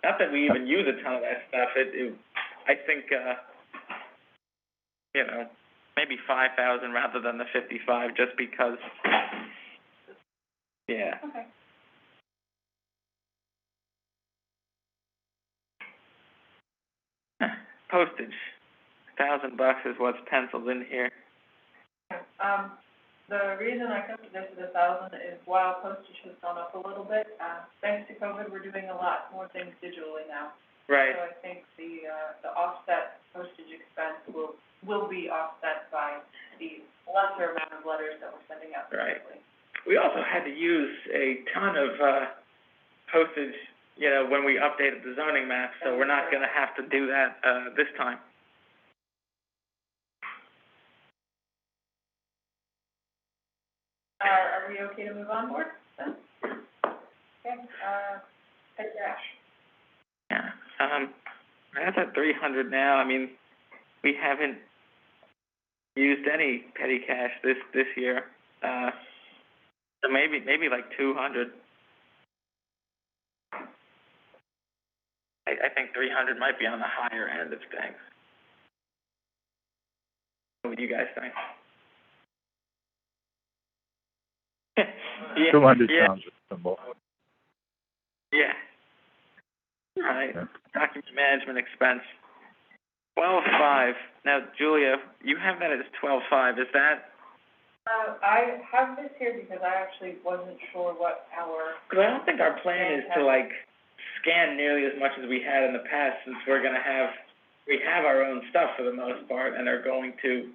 Speaker 2: Not that we even use a ton of that stuff. I think, maybe 5,000 rather than the 55, just because. Yeah.
Speaker 3: Okay.
Speaker 2: Postage, $1,000 is what's penciled in here.
Speaker 3: The reason I kept this at 1,000 is while postage has gone up a little bit, thanks to COVID, we're doing a lot more things digitally now.
Speaker 2: Right.
Speaker 3: So I think the offset postage expense will be offset by the lesser amount of letters that we're sending out digitally.
Speaker 2: We also had to use a ton of postage, when we updated the zoning map, so we're not going to have to do that this time.
Speaker 3: Are we okay to move on board then? Okay, petty cash.
Speaker 2: Yeah. That's at 300 now. I mean, we haven't used any petty cash this year. So maybe like 200. I think 300 might be on the higher end of things. What do you guys think? Yeah,
Speaker 1: 200
Speaker 2: yeah.
Speaker 1: sounds reasonable.
Speaker 2: Yeah. All right.
Speaker 1: Yeah.
Speaker 2: Document management expense, 12.5. Now, Julia, you have that as 12.5. Is that?
Speaker 3: I have this here because I actually wasn't sure what our.
Speaker 2: Because I don't think our plan is to scan nearly as much as we had in the past, since we have our own stuff for the most part, and are going to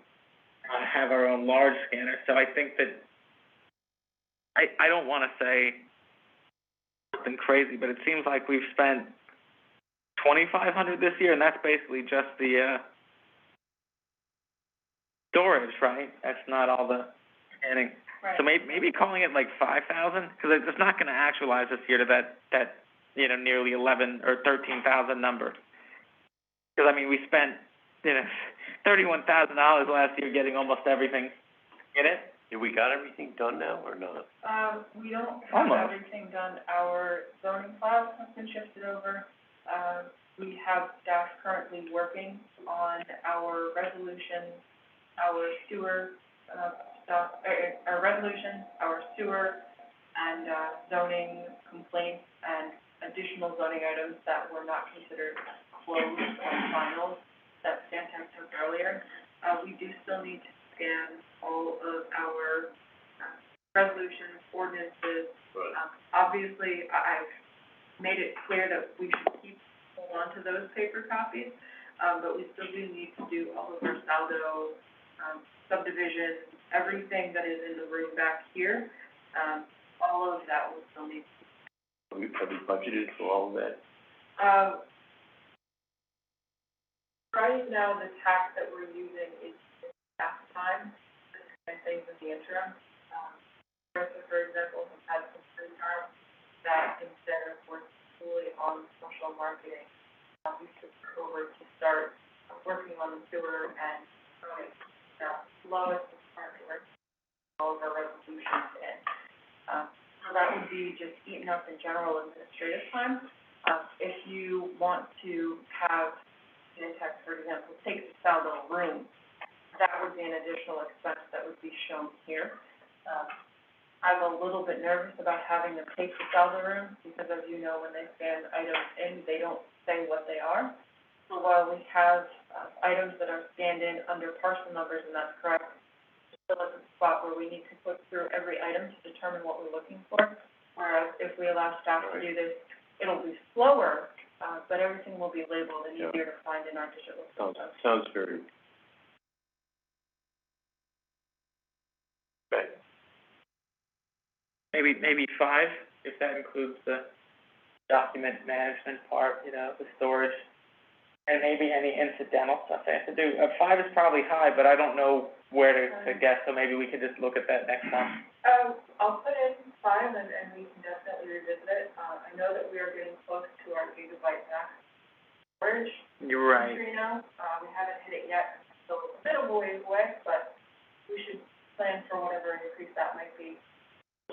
Speaker 2: have our own large scanner. So I think that I don't want to say something crazy, but it seems like we've spent $2,500 this year, and that's basically just the storage, right? That's not all the scanning.
Speaker 3: Right.
Speaker 2: So maybe calling it like 5,000, because it's not going to actualize this year to that nearly 11 or 13,000 number. Because I mean, we spent $31,000 last year getting almost everything in it.
Speaker 4: Have we got everything done now or not?
Speaker 3: We don't have
Speaker 2: Almost.
Speaker 3: everything done. Our zoning files have been shifted over. We have staff currently working on our resolutions, our sewer, our resolutions, our sewer, and, zoning complaints, and additional zoning items that were not considered closed or final that Stantec took earlier. We do still need to scan all of our resolutions, ordinances.
Speaker 4: Right.
Speaker 3: Obviously, I've made it clear that we should hold on to those paper copies, but we still do need to do all of our saldo, subdivision, everything that is in the room back here. All of that will still need to.
Speaker 4: Have we budgeted for all of that?
Speaker 3: Right now, the tax that we're using is half time, and things in the interim. Martha, for example, has had some free time that instead of working fully on social marketing, we took over to start working on the sewer and, Lois is currently working all of our resolutions in. So that would be just eaten up in general administrative time. If you want to have Stantec, for example, take the saldo room, that would be an additional expense that would be shown here. I'm a little bit nervous about having them take the saldo room, because as you know, when they scan items in, they don't say what they are. So while we have, items that are scanned in under parcel numbers, and that's correct, we're still at the spot where we need to click through every item to determine what we're looking for. Whereas if we allow staff to do this, it'll be slower, but everything will be labeled and easier to find in our digital system.
Speaker 4: Sounds very. Okay.
Speaker 2: Maybe 5, if that includes the document management part, you know, the storage, and maybe any incidental stuff they have to do. 5 is probably high, but I don't know where to guess, so maybe we could just look at that next month.
Speaker 3: I'll put in 5 and we can definitely revisit it. I know that we are getting close to our gigabyte max storage.
Speaker 2: You're right.
Speaker 3: We haven't hit it yet, so it's a bit of a ways away, but we should plan for whatever increase that might be.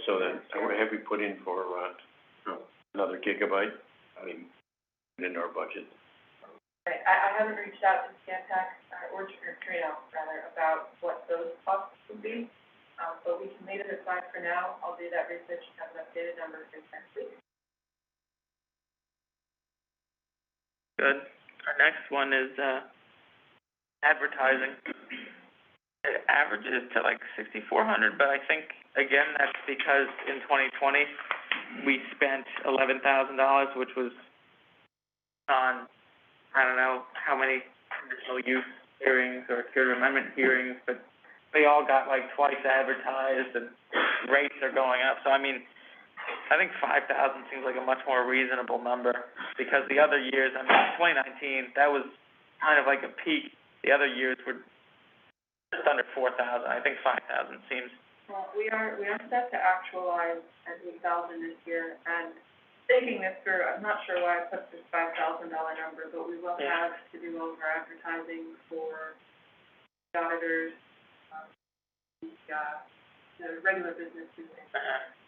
Speaker 4: So then, have we put in for, another gigabyte? I mean, in our budget?
Speaker 3: I haven't reached out to Scantech, or Trino, rather, about what those costs would be, but we can leave it at 5 for now. I'll do that research and have an updated number for next week.
Speaker 2: Good. Our next one is, advertising. It averages to like 6,400, but I think, again, that's because in 2020, we spent $11,000, which was on, I don't know how many conditional use hearings or curative amendment hearings, but they all got like twice advertised and rates are going up. So I mean, I think 5,000 seems like a much more reasonable number, because the other years, I mean, 2019, that was kind of like a peak. The other years were just under 4,000. I think 5,000 seems.
Speaker 3: Well, we are set to actualize at 8,000 this year, and thinking this through, I'm not sure why I put this $5,000 number, but we will have to do over advertising for the auditors, the regular business meetings.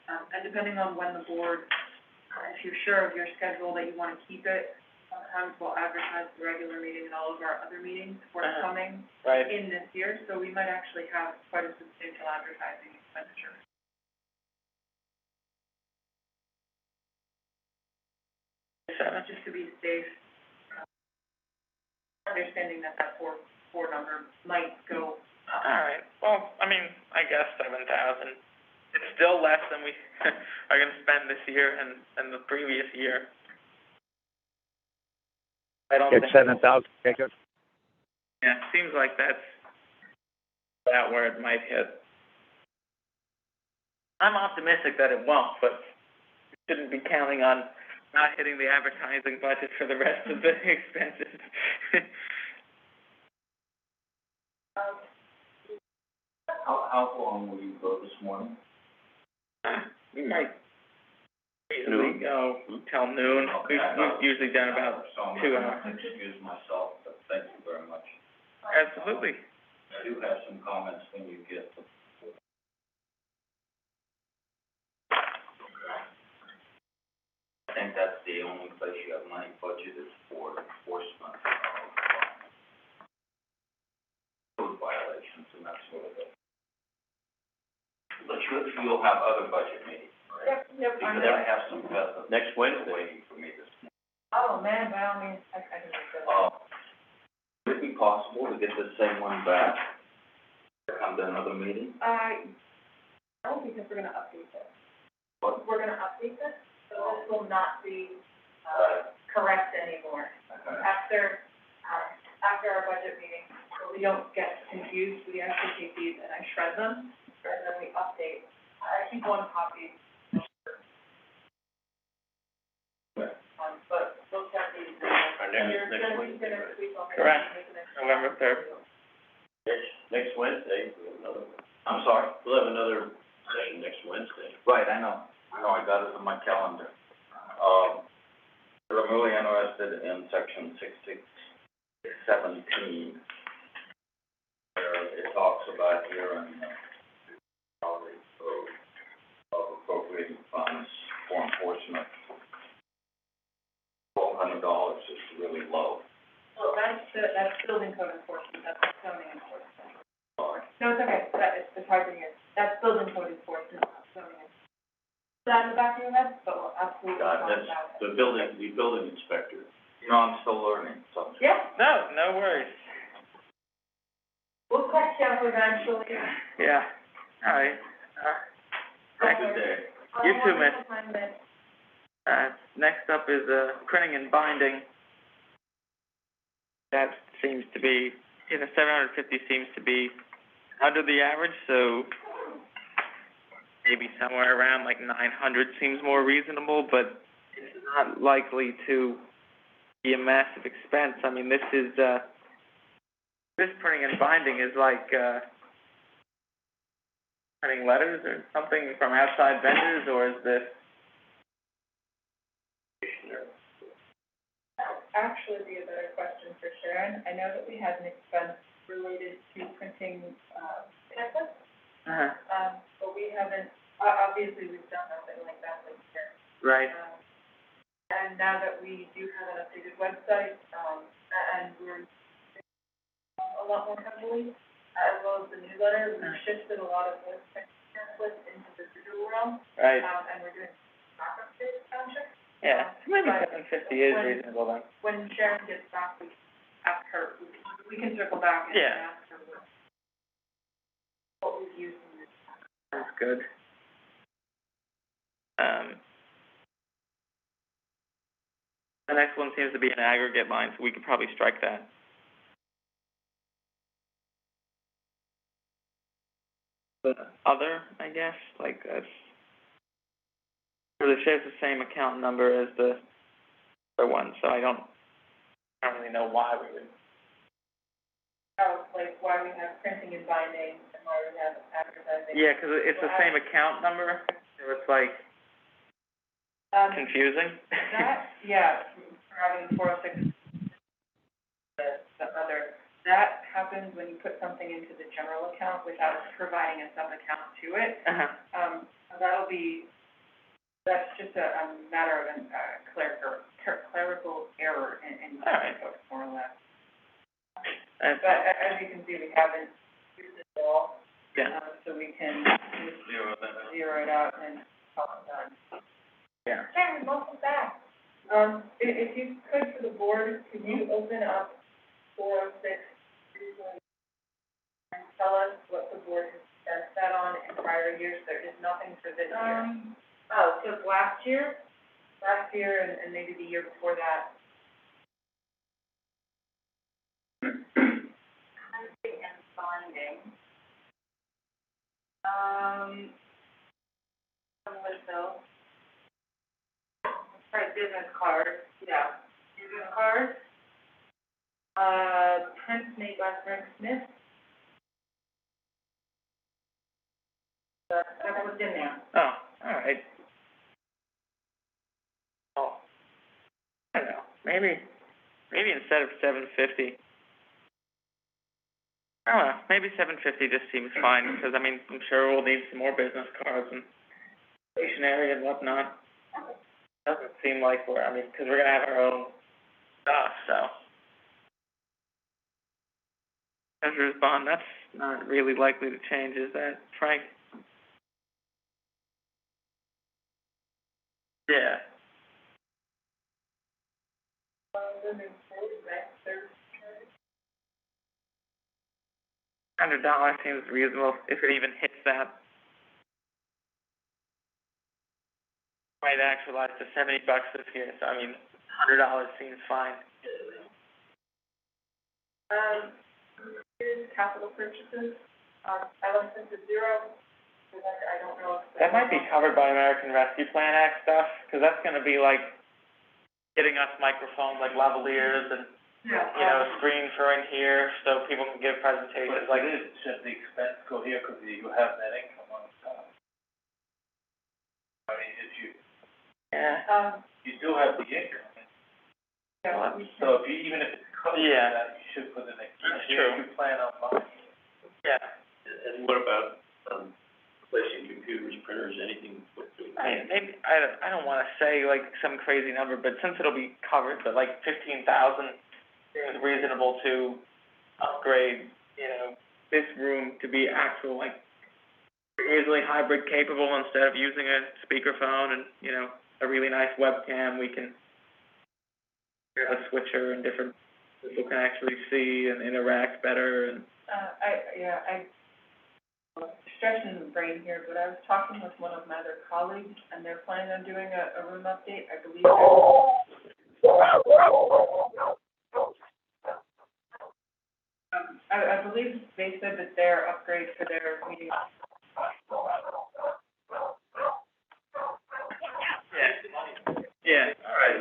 Speaker 3: And depending on when the board, if you're sure of your schedule that you want to keep it, sometimes we'll advertise the regular meeting and all of our other meetings forthcoming in this year, so we might actually have quite a substantial advertising expenditure. Just to be safe, understanding that four number might go up.
Speaker 2: All right. Well, I mean, I guess 7,000. It's still less than we are going to spend this year and the previous year. I don't think.
Speaker 1: It's 7,000, Jacob.
Speaker 2: Yeah, it seems like that's about where it might hit. I'm optimistic that it won't, but we shouldn't be counting on not hitting the advertising budget for the rest of the expenses.
Speaker 5: How long will you go this morning?
Speaker 2: We might easily go till noon.
Speaker 5: Okay,
Speaker 2: We've usually done about 2 hours.
Speaker 5: I'm excuse myself, but thank you very much.
Speaker 2: Absolutely.
Speaker 5: I do have some comments when you get the. I think that's the only place you have money budgeted for enforcement of code violations and that sort of thing. But you'll have other budget meetings, right?
Speaker 3: Yep.
Speaker 5: Because I have some business
Speaker 4: Next Wednesday.
Speaker 5: waiting for me this morning.
Speaker 3: Oh, man, by all means, I can make that.
Speaker 5: Would it be possible to get the same one back, to come to another meeting?
Speaker 3: No, because we're gonna update this.
Speaker 5: What?
Speaker 3: We're gonna update this, so this will not be, correct anymore.
Speaker 5: Okay.
Speaker 3: After our budget meeting, so we don't get confused, we actually take these and I shred them, and then we update. I keep one copy. But we'll start these.
Speaker 4: Our next Wednesday, right?
Speaker 2: Correct. November 3rd.
Speaker 4: Next Wednesday, we'll have another one.
Speaker 5: I'm sorry?
Speaker 4: We'll have another session next Wednesday.
Speaker 5: Right, I know, I got it on my calendar. But I'm really interested in section 6617, where it talks about here in the salary code of appropriating funds for enforcement. $1,200 is really low.
Speaker 3: Well, that's building code enforcement, that's not zoning enforcement.
Speaker 5: Sorry.
Speaker 3: No, it's okay, it's hard to hear. That's building code enforcement, not zoning enforcement. Is that in the back of your head? But we'll absolutely talk
Speaker 4: That's
Speaker 3: about it.
Speaker 4: the building inspector.
Speaker 5: You know, I'm still learning, so.
Speaker 6: Yeah,
Speaker 2: No worries.
Speaker 6: we'll catch up eventually.
Speaker 2: Yeah, all right.
Speaker 5: Have a good day.
Speaker 2: You too, miss.
Speaker 6: Wonderful time, miss.
Speaker 2: Next up is, printing and binding. That seems to be, 750 seems to be under the average, so maybe somewhere around like 900 seems more reasonable, but it's not likely to be a massive expense. I mean, this is, this printing and binding is like, printing letters or something from outside vendors, or is this?
Speaker 3: Actually be a better question for Sharon. I know that we had an expense related to printing, templates, but we haven't, obviously, we've done nothing like that this year.
Speaker 2: Right.
Speaker 3: And now that we do have an updated website, and we're a lot more heavily, as well as the newsletter, we've shifted a lot of those templates into the digital realm,
Speaker 2: Right.
Speaker 3: and we're doing conference-based township.
Speaker 2: Yeah, maybe
Speaker 3: but
Speaker 2: 750 is reasonable then.
Speaker 3: When Sharon gets back, we ask her, we can circle back and
Speaker 2: Yeah.
Speaker 3: ask her what we've used in this.
Speaker 2: That's good. The next one seems to be an aggregate line, so we could probably strike that. The other, I guess, like, because it shares the same account number as the other one, so I don't really know why we would.
Speaker 3: Oh, like why we have printing and binding and why we have advertising.
Speaker 2: Yeah, because it's the same account number, so it's like confusing.
Speaker 3: That, yeah, for having 406, the other, that happens when you put something into the general account without providing a sub-account to it. That's just a matter of clerical error in
Speaker 2: All right.
Speaker 3: more or less.
Speaker 2: But
Speaker 3: As you can see, we haven't used it at all.
Speaker 2: Yeah.
Speaker 3: So we can just zero it out and call it done.
Speaker 2: Yeah.
Speaker 6: Sharon, welcome back.
Speaker 3: If you could, for the board, could you open up 406 briefly and tell us what the board has spent that on in prior years? There is nothing for this year.
Speaker 6: Just last year?
Speaker 3: Last year and maybe the year before that.
Speaker 6: Printing and binding. Some litho. Right, business cards, yeah. Business cards.
Speaker 3: Prints made by Frank Smith. That's what's in there.
Speaker 2: Oh, all right. Oh, I don't know. Maybe instead of 750. I don't know. Maybe 750 just seems fine because I mean I'm sure we'll need some more business cards and stationery and whatnot. Doesn't seem like because we're gonna have our own stuff, so. Treasurer's bond, that's not really likely to change, is that, Frank? Yeah. $100 seems reasonable, if it even hits that. Might actualize to $70 this year, so I mean, $100 seems fine.
Speaker 3: Here's capital purchases. I left it to zero, because I don't know if.
Speaker 2: That might be covered by American Rescue Plan Act stuff, because that's gonna be like getting us microphones like lavaliers and, screens for in here, so people can give presentations like.
Speaker 5: Should the expense go here because you have that income on top? I mean, if you,
Speaker 2: Yeah.
Speaker 5: you do have the income. So if you, even if it's covered, that you should put an expense.
Speaker 2: That's true.
Speaker 5: You plan on buying.
Speaker 2: Yeah.
Speaker 4: And what about, replacing computers, printers, anything?
Speaker 2: Maybe, I don't wanna say like some crazy number, but since it'll be covered, but like 15,000 seems reasonable to upgrade, this room to be actual, like, easily hybrid capable instead of using a speakerphone and, a really nice webcam. We can a switcher and different people can actually see and interact better and.
Speaker 3: I stretching the brain here, but I was talking with one of my other colleagues, and they're planning on doing a room update, I believe. I believe they said that their upgrade for their meeting.
Speaker 2: Yeah. All right.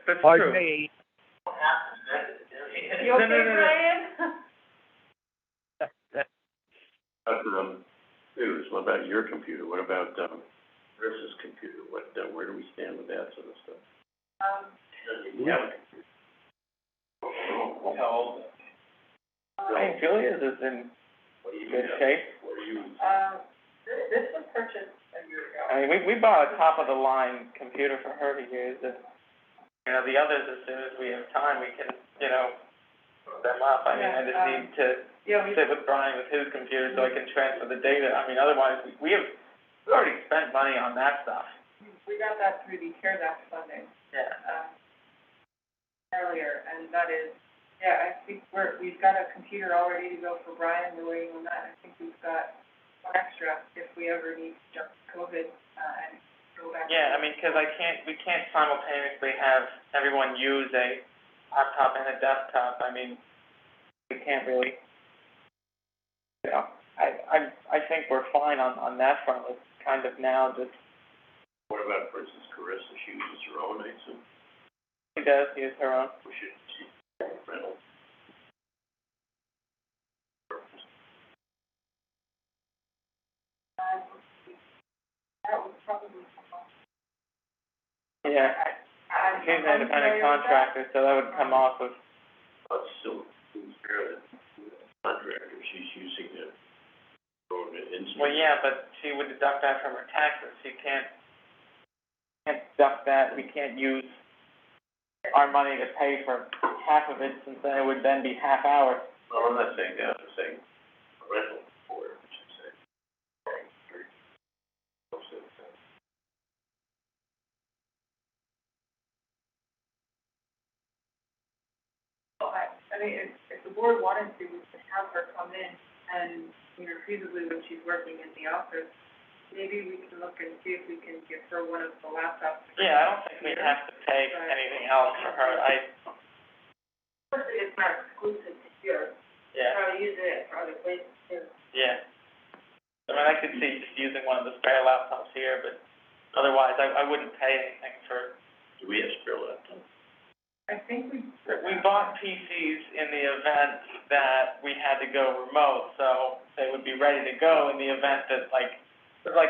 Speaker 2: That's
Speaker 1: Pardon
Speaker 2: true.
Speaker 1: me.
Speaker 3: You okay, Brian?
Speaker 4: News, what about your computer? What about, Chris's computer? Where do we stand with that sort of stuff? You have a computer. How old?
Speaker 2: Hey, Julia's is in good shape.
Speaker 4: What are you?
Speaker 3: This was purchased a year ago.
Speaker 2: I mean, we bought a top-of-the-line computer for her to use, and, the others, as soon as we have time, we can, hook them up. I mean, I just need to sit with Brian with his computer so I can transfer the data. I mean, otherwise, we already spent money on that stuff.
Speaker 3: We got that through the CARES Act funding.
Speaker 2: Yeah.
Speaker 3: Earlier, and that is, I think we've got a computer all ready to go for Brian, we're waiting on that, I think we've got one extra if we ever need to jump COVID, and go back.
Speaker 2: Yeah, I mean, 'cause we can't simultaneously have everyone use a laptop and a desktop. I mean, we can't really, I think we're fine on that front. It's kind of now just.
Speaker 4: What about, for instance, Carissa? She uses her own, I assume?
Speaker 2: She does use her own.
Speaker 4: We should rental.
Speaker 3: That would probably come off.
Speaker 2: Yeah. She's an independent contractor, so that would come off of.
Speaker 4: But still, fairly contractor, she's using the government instrument.
Speaker 2: Well, yeah, but she would deduct that from her taxes. She can't deduct that. We can't use our money to pay for half of it, since then it would then be half hours.
Speaker 4: Well, I'm not saying that, I'm saying rental for it, I should say.
Speaker 3: I mean, if the board wanted to, we could have her come in and, feasibly when she's working in the office, maybe we can look and see if we can give her one of the laptops.
Speaker 2: Yeah, I don't think we have to pay anything else for her.
Speaker 6: Especially it's not exclusive to here.
Speaker 2: Yeah.
Speaker 6: Probably use it for other places too.
Speaker 2: Yeah. I mean, I could see just using one of the spare laptops here, but otherwise, I wouldn't pay anything for.
Speaker 4: Do we have spare laptops?
Speaker 3: I think we
Speaker 2: bought PCs in the event that we had to go remote, so they would be ready to go in the event that, like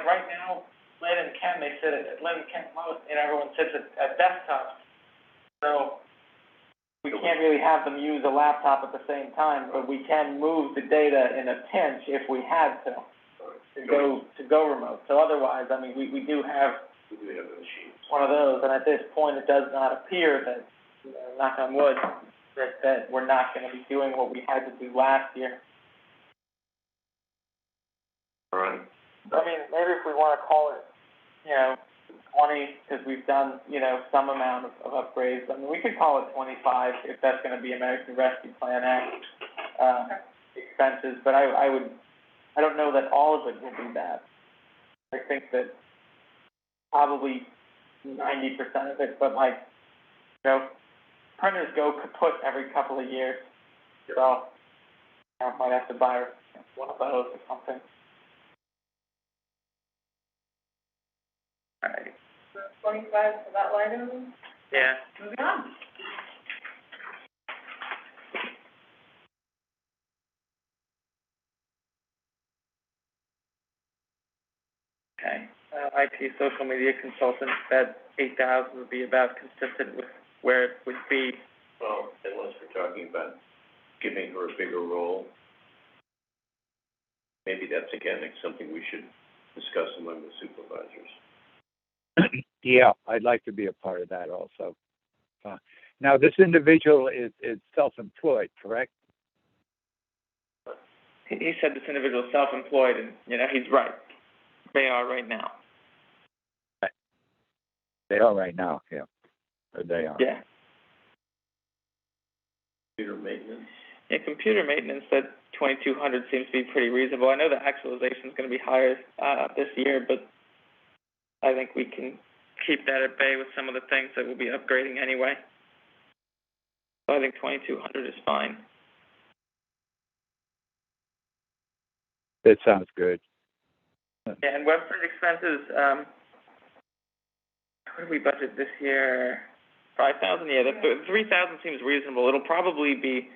Speaker 2: right now, Lynn and Ken, everyone sits at desktops. So we can't really have them use a laptop at the same time, but we can move the data in a pinch if we had to go remote. So otherwise, I mean, we do have
Speaker 4: We do have the machines.
Speaker 2: one of those, and at this point, it does not appear that, knock on wood, that we're not gonna be doing what we had to do last year.
Speaker 4: All right.
Speaker 2: I mean, maybe if we wanna call it, 20, because we've done, some amount of upgrades. I mean, we could call it 25 if that's gonna be American Rescue Plan Act, expenses, but I don't know that all of it will be that. I think that probably 90% of it, but printers go kaput every couple of years, so I might have to buy one of those or something. All right.
Speaker 3: 25 for that line item.
Speaker 2: Yeah.
Speaker 3: Moving on.
Speaker 2: Okay. IT social media consultant, that 8,000 would be about consistent with where it would be.
Speaker 4: Well, unless we're talking about giving her a bigger role, maybe that's again something we should discuss among the supervisors.
Speaker 1: Yeah, I'd like to be a part of that also. Now, this individual is self-employed, correct?
Speaker 2: He said this individual is self-employed, and, he's right. They are right now.
Speaker 1: They are right now, yeah. Or they are.
Speaker 2: Yeah.
Speaker 4: Computer maintenance?
Speaker 2: Yeah, computer maintenance at 2,200 seems to be pretty reasonable. I know the actualization is going to be higher, this year, but I think we can keep that at bay with some of the things that we'll be upgrading anyway. So I think 2,200 is fine.
Speaker 1: That sounds good.
Speaker 2: Yeah, and website expenses, what did we budget this year? 5,000? Yeah, the 3,000 seems reasonable. It'll probably be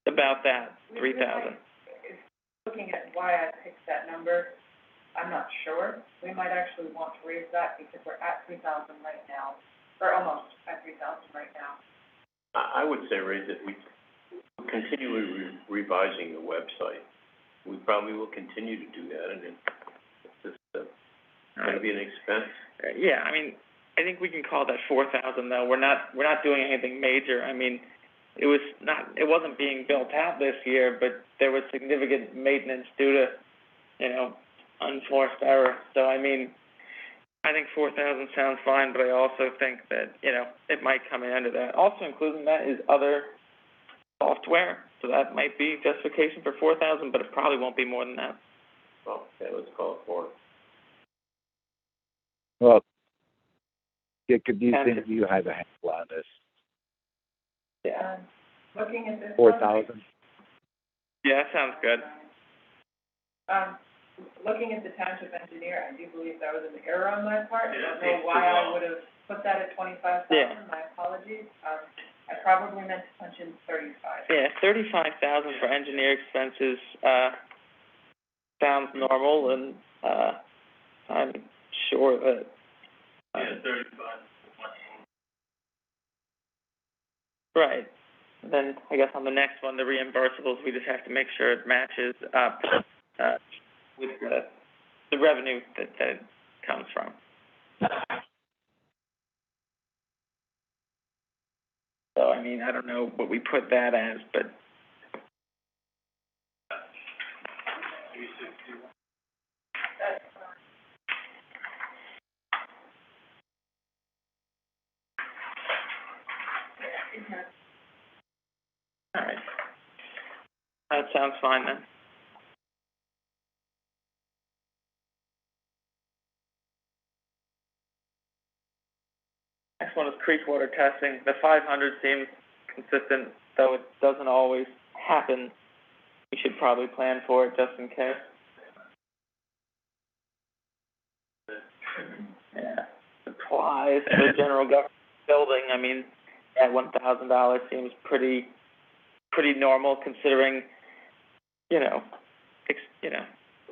Speaker 2: about that, 3,000.
Speaker 3: Looking at why I picked that number, I'm not sure. We might actually want to raise that because we're at 3,000 right now, or almost at 3,000 right now.
Speaker 4: I would say, Ray, that we continually revising the website. We probably will continue to do that, and it's just going to be an expense.
Speaker 2: Yeah, I mean, I think we can call that 4,000 though. We're not doing anything major. I mean, it wasn't being built out this year, but there was significant maintenance due to, unforced error. So I mean, I think 4,000 sounds fine, but I also think that, it might come in under that. Also including that is other software, so that might be justification for 4,000, but it probably won't be more than that.
Speaker 4: Well, yeah, let's call it 4.
Speaker 1: Well, Dick, do you think you have a handle on this?
Speaker 2: Yeah.
Speaker 3: Looking at this.
Speaker 1: 4,000?
Speaker 2: Yeah, that sounds good.
Speaker 3: Looking at the township engineer, I do believe that was an error on my part. I don't know
Speaker 4: it's
Speaker 3: why
Speaker 4: too
Speaker 3: I
Speaker 4: long.
Speaker 3: would have put that at 25,000.
Speaker 2: Yeah.
Speaker 3: My apologies. I probably meant to punch in 35.
Speaker 2: Yeah, 35,000 for engineer expenses, sounds normal, and, I'm sure that.
Speaker 4: 35.
Speaker 2: Right. Then, I guess on the next one, the reimbursables, we just have to make sure it matches up, with the revenue that it comes from. So, I mean, I don't know what we put that as, but. All right. That sounds fine then. Next one is creek water testing. The 500 seems consistent, though it doesn't always happen. We should probably plan for it just in case. Yeah. Supplies for the general government building, I mean, that $1,000 seems pretty normal considering,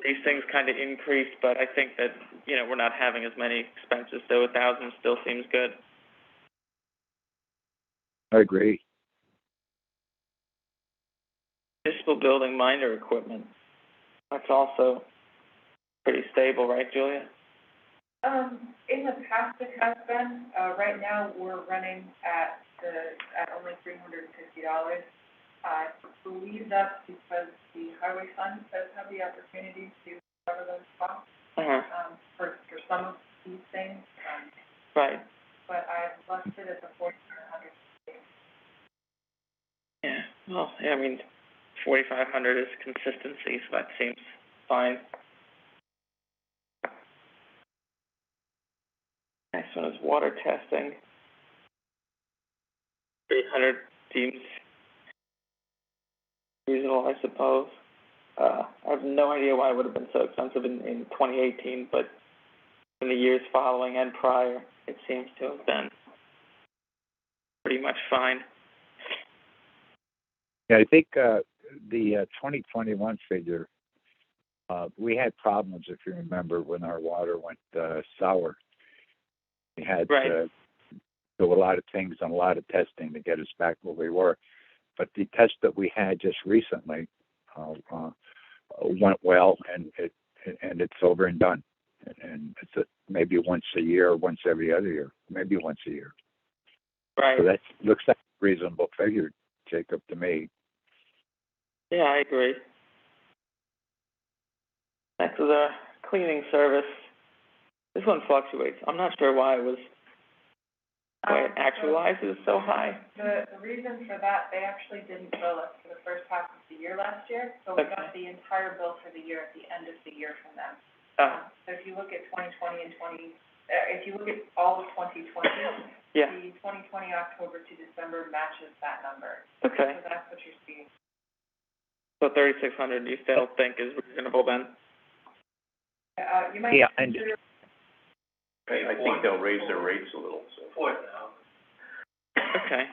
Speaker 2: these things kind of increase, but I think that, we're not having as many expenses, so 1,000 still seems good.
Speaker 1: I agree.
Speaker 2: Municipal building minor equipment. That's also pretty stable, right, Julia?
Speaker 3: In the past it has been, right now we're running at only $350. I believe that's because the highway fund does have the opportunity to cover those costs, for some of these things.
Speaker 2: Right.
Speaker 3: But I've left it at the 4,500.
Speaker 2: Yeah, well, yeah, I mean, 4,500 is consistency, so that seems fine. Next one is water testing. 300 seems reasonable, I suppose. I have no idea why it would have been so expensive in 2018, but in the years following and prior, it seems to have been pretty much fine.
Speaker 1: Yeah, I think the 2021 figure, we had problems, if you remember, when our water went sour. We had to do a lot of things and a lot of testing to get us back where we were. But the test that we had just recently went well, and it's over and done. And it's maybe once a year, once every other year, maybe once a year.
Speaker 2: Right.
Speaker 1: So that looks like a reasonable figure, Jacob, to me.
Speaker 2: Yeah, I agree. Next is a cleaning service. This one fluctuates. I'm not sure why it was why it actualizes so high?
Speaker 3: The reason for that, they actually didn't bill us for the first half of the year last year, so we got the entire bill for the year at the end of the year from them. So if you look at 2020 and if you look at all of 2020,
Speaker 2: Yeah.
Speaker 3: the 2020 October to December matches that number.
Speaker 2: Okay.
Speaker 3: So that's what you're seeing.
Speaker 2: So 3,600 you still think is reasonable then?
Speaker 3: You might
Speaker 1: Yeah,
Speaker 3: consider.
Speaker 4: I think they'll raise their rates a little, so.
Speaker 2: Okay.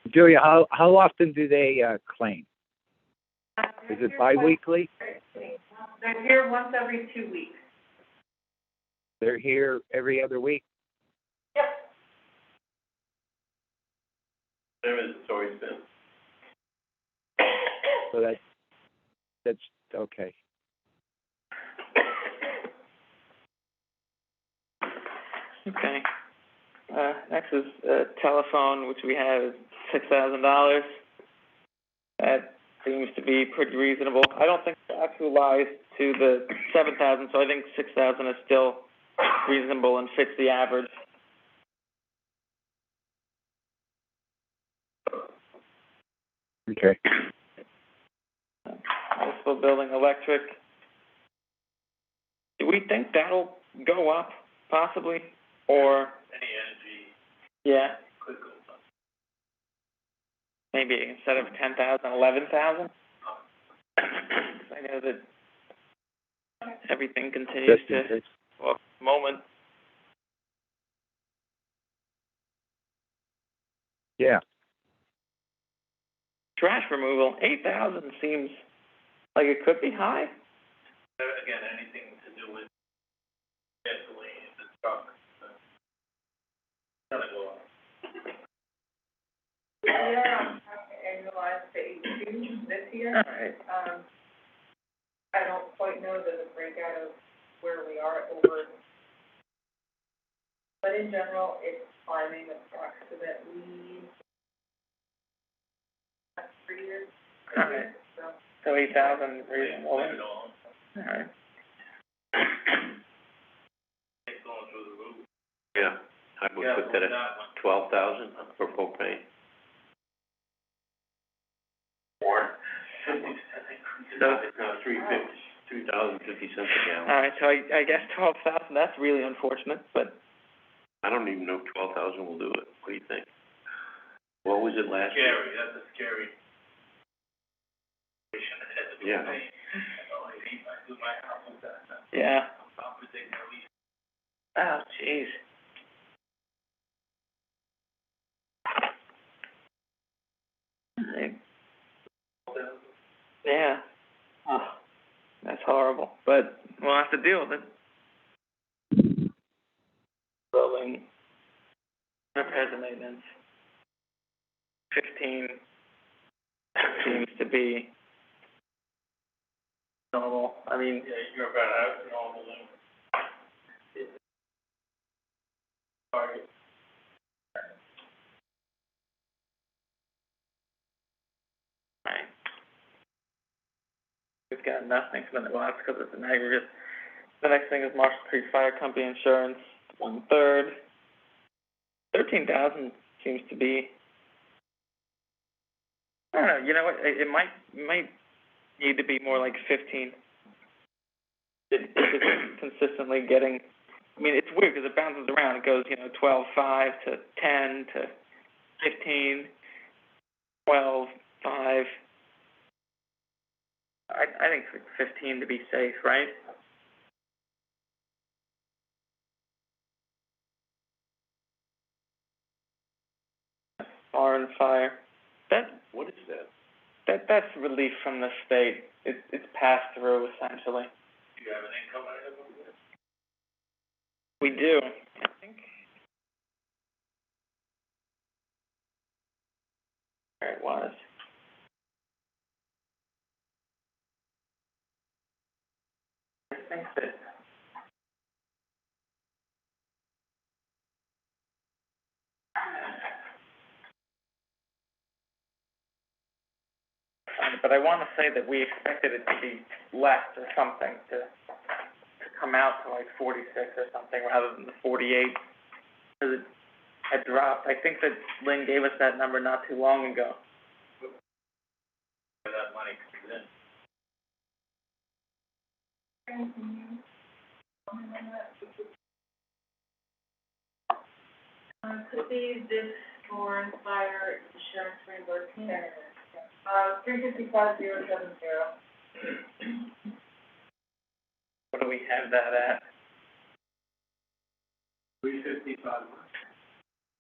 Speaker 1: Julia, how often do they claim? Is it biweekly?
Speaker 3: They're here once every 2 weeks.
Speaker 1: They're here every other week?
Speaker 3: Yep.
Speaker 4: There is, it's always been.
Speaker 1: So that's okay.
Speaker 2: Okay. Next is telephone, which we have is $6,000. That seems to be pretty reasonable. I don't think it actualized to the 7,000, so I think 6,000 is still reasonable and fits the average.
Speaker 1: Okay.
Speaker 2: Municipal building electric. Do we think that'll go up, possibly, or?
Speaker 4: Any energy.
Speaker 2: Yeah.
Speaker 4: Could go up.
Speaker 2: Maybe instead of 10,000, 11,000? I know that everything continues
Speaker 1: Just in case.
Speaker 2: well, at the moment.
Speaker 1: Yeah.
Speaker 2: Trash removal, 8,000 seems like it could be high.
Speaker 4: Again, anything to do with gasoline, the truck, gonna go up.
Speaker 3: We are on track to annualize the 82 this year.
Speaker 2: All right.
Speaker 3: I don't quite know the breakout of where we are over, but in general, it's climbing approximately 3 years.
Speaker 2: All right. So 8,000 reasonable. All right.
Speaker 4: It's going through the roof. Yeah, I would put that at 12,000 for propane. Or.
Speaker 2: So,
Speaker 4: No, 3,050 cents a gallon.
Speaker 2: all right, so I guess 12,000, that's really unfortunate, but.
Speaker 4: I don't even know if 12,000 will do it. What do you think? What was it last year? Scary, that's a scary. Yeah.
Speaker 2: Yeah. Oh, jeez. Yeah. Oh, that's horrible, but we'll have to deal with it. Building, repairs and maintenance. 15 seems to be normal. I mean. Yeah, you're about normal. Target. Right. We've got nothing for the, well, that's because it's an aggregate. The next thing is Marshall Creek Fire Company Insurance, 1/3. 13,000 seems to be, I don't know, you know what, it might need to be more like 15. It's consistently getting, I mean, it's weird because it bounces around. It goes, 12.5 to 10 to 15, 12.5. I think 15 to be safe, right? Foreign fire.
Speaker 4: What is that?
Speaker 2: That's relief from the state. It's passed through essentially.
Speaker 4: Do you have an income item over there?
Speaker 2: We do. I think. There it was. I think that. But I want to say that we expected it to be less or something to come out to like 46 or something rather than the 48. Because had dropped. I think that Lynn gave us that number not too long ago.
Speaker 5: Where that money comes in.
Speaker 3: Could be this for fire insurance reimbursement. 355,070.
Speaker 2: What do we have that at?
Speaker 5: 355.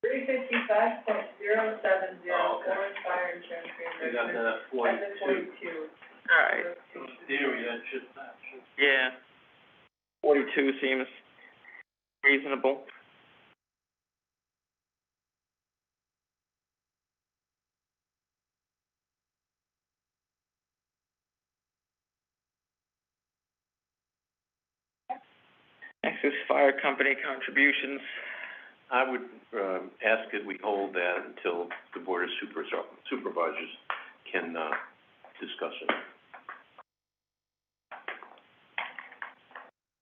Speaker 3: 355.070
Speaker 5: Oh, okay.
Speaker 3: for fire insurance
Speaker 5: They got
Speaker 3: reimbursement.
Speaker 5: that at 42.
Speaker 3: That's at 42.
Speaker 2: All right.
Speaker 5: In theory, that should match.
Speaker 2: Yeah. 42 seems reasonable. Next is fire company contributions.
Speaker 4: I would, ask that we hold that until the Board of Supervisors can, discuss it.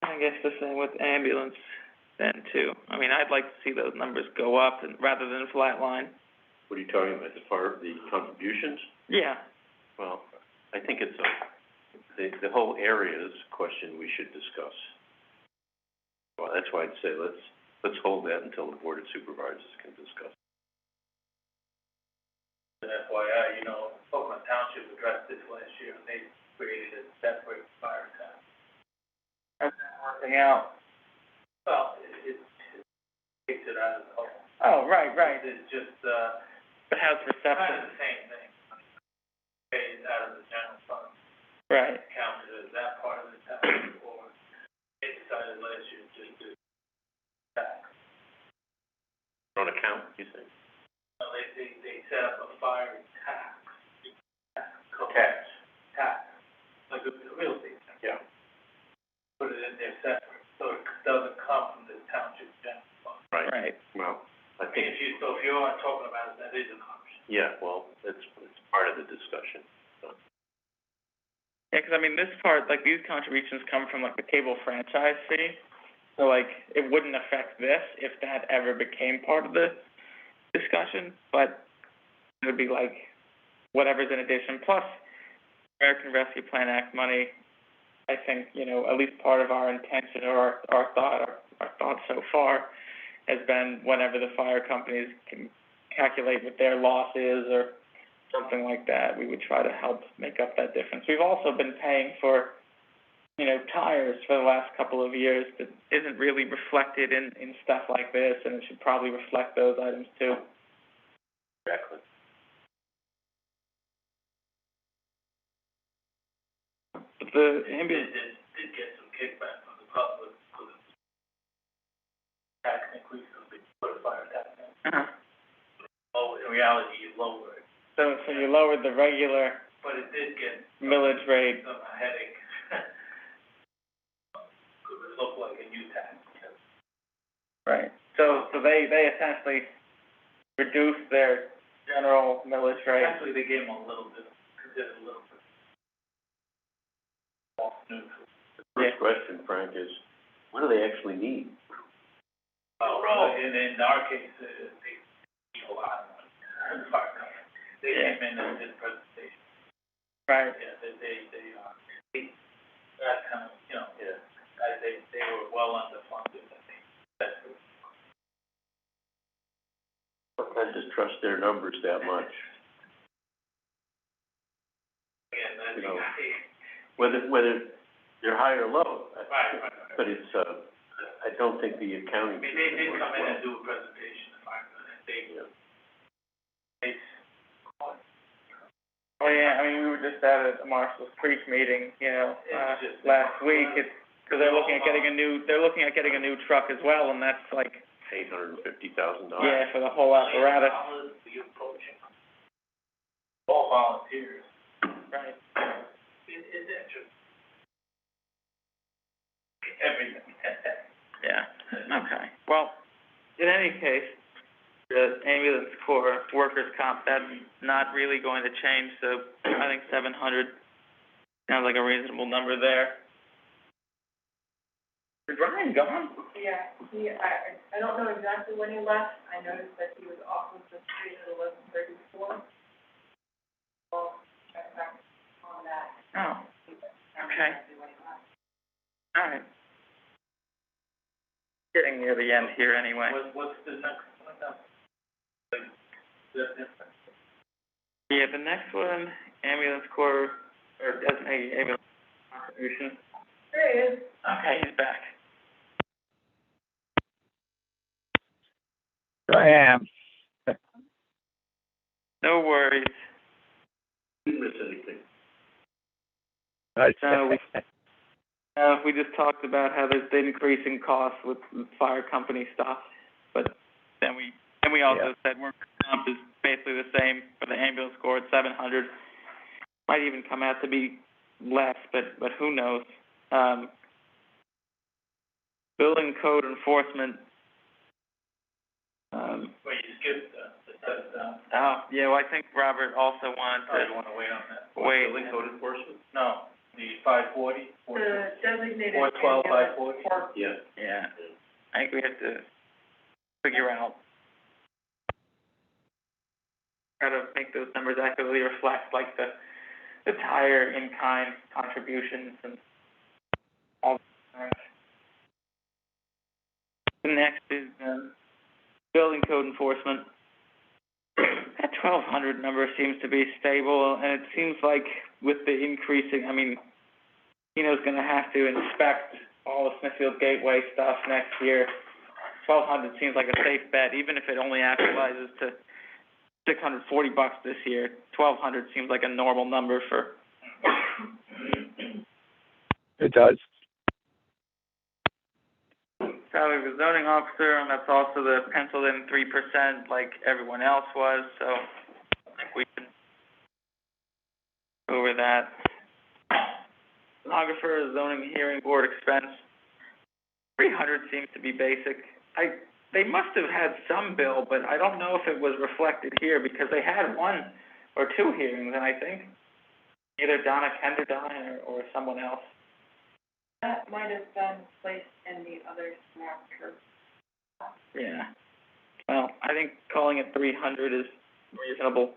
Speaker 2: I guess the same with ambulance then too. I mean, I'd like to see those numbers go up and, rather than flatline.
Speaker 4: What are you talking about, the contributions?
Speaker 2: Yeah.
Speaker 4: Well, I think it's the whole area is a question we should discuss. Well, that's why I'd say let's hold that until the Board of Supervisors can discuss.
Speaker 5: And FYI, Oakland Township addressed this last year, and they created a separate fire tax.
Speaker 2: How's that working out?
Speaker 5: Well, it takes it out of the whole.
Speaker 2: Oh, right.
Speaker 5: It's just,
Speaker 2: But how's
Speaker 5: kind
Speaker 2: reception?
Speaker 5: of the same thing. Pays out of the general fund,
Speaker 2: Right.
Speaker 5: counted as that part of the tax, or they decided last year just to tax.
Speaker 4: On account, you think?
Speaker 5: So they set up a fire tax. Tax, like a real estate tax.
Speaker 4: Yeah.
Speaker 5: Put it in there separate, so it doesn't come from the township general fund.
Speaker 2: Right.
Speaker 4: Well, I
Speaker 5: I mean,
Speaker 4: think,
Speaker 5: if you aren't talking about it, that is an option.
Speaker 4: yeah, well, it's part of the discussion.
Speaker 2: Yeah, 'cause I mean, this part, like, these contributions come from, like, the cable franchise fee. So, like, it wouldn't affect this if that ever became part of the discussion, but it would be like whatever's in addition. Plus, American Rescue Plan Act money, I think, at least part of our intention or our thought so far has been whenever the fire companies can calculate what their loss is or something like that, we would try to help make up that difference. We've also been paying for, tires for the last couple of years that isn't really reflected in stuff like this, and it should probably reflect those items too.
Speaker 4: Exactly.
Speaker 2: But the ambulance,
Speaker 5: Did get some kickback from the public for the tax increase for the fire tax. Oh, in reality, you lower it,
Speaker 2: so you lowered the regular
Speaker 5: but it did get
Speaker 2: millage rate.
Speaker 5: some headache. It looked like a new tax.
Speaker 2: Right. So they essentially reduced their general millage rate.
Speaker 5: Actually, they gave them a little bit, did a little bit. Neutral.
Speaker 4: The first question, Frank, is what do they actually need?
Speaker 5: Well, in our case, they need a lot of money. The fire company. They came in and did presentation.
Speaker 2: Right.
Speaker 5: Yeah, that kind of, they were well underfunded, I think. That's good.
Speaker 4: I just trust their numbers that much.
Speaker 5: Again, I
Speaker 4: You
Speaker 5: think,
Speaker 4: know, whether they're high or low.
Speaker 5: right.
Speaker 4: But it's, I don't think the accounting.
Speaker 5: I mean, they did come in and do a presentation, if I'm gonna,
Speaker 2: Oh yeah, I mean, we were just at a Marshall's Creek meeting, last week. It's because they're looking at getting a new truck as well, and that's like
Speaker 4: $850,000.
Speaker 2: yeah, for the whole apparatus.
Speaker 5: All volunteers.
Speaker 2: Right.
Speaker 5: It's interesting. Everything.
Speaker 2: Yeah. Okay. Well, in any case, the ambulance corps workers' comp, that's not really going to change. So I think 700 sounds like a reasonable number there. Is Ryan gone?
Speaker 3: Yeah, I don't know exactly when he left. I noticed that he was off of the street at 11:34. I'll check back on that.
Speaker 2: Oh, okay. All right. Getting near the end here anyway.
Speaker 5: What's the next one now?
Speaker 2: Yeah, the next one, ambulance corps, or designated ambulance contribution.
Speaker 3: There he is.
Speaker 2: Okay, he's back.
Speaker 1: I am.
Speaker 2: No worries.
Speaker 4: Didn't miss anything.
Speaker 2: We just talked about how there's the increasing costs with fire company stuff, but then we also said workers' comp is basically the same for the ambulance corps at $700. Might even come out to be less, but who knows? Building code enforcement.
Speaker 5: Well, you skipped the
Speaker 2: Oh, yeah, well, I think Robert also wanted to.
Speaker 5: want to wait on that.
Speaker 2: Wait.
Speaker 4: Building code enforcement?
Speaker 5: No, the 540,
Speaker 3: The designated
Speaker 5: 412,
Speaker 3: ambulance
Speaker 5: 540?
Speaker 3: corps.
Speaker 4: Yeah.
Speaker 2: Yeah, I think we have to figure out how to make those numbers accurately reflect, like the tire in-kind contributions and all that. The next is, building code enforcement. That 1,200 number seems to be stable, and it seems like with the increasing, I mean, Tino's gonna have to inspect all the Smithfield Gateway stuff next year. 1,200 seems like a safe bet, even if it only actualizes to $640 this year. 1,200 seems like a normal number for.
Speaker 1: It does.
Speaker 2: Salary of the zoning officer, and that's also the penciled in 3% like everyone else was, so I think we can go over that. Stenographer, zoning hearing board expense, 300 seems to be basic. They must have had some bill, but I don't know if it was reflected here because they had one or two hearings, and I think either Donna Kenderdine or someone else.
Speaker 3: That might have been placed in the other semester.
Speaker 2: Yeah. Well, I think calling it 300 is reasonable.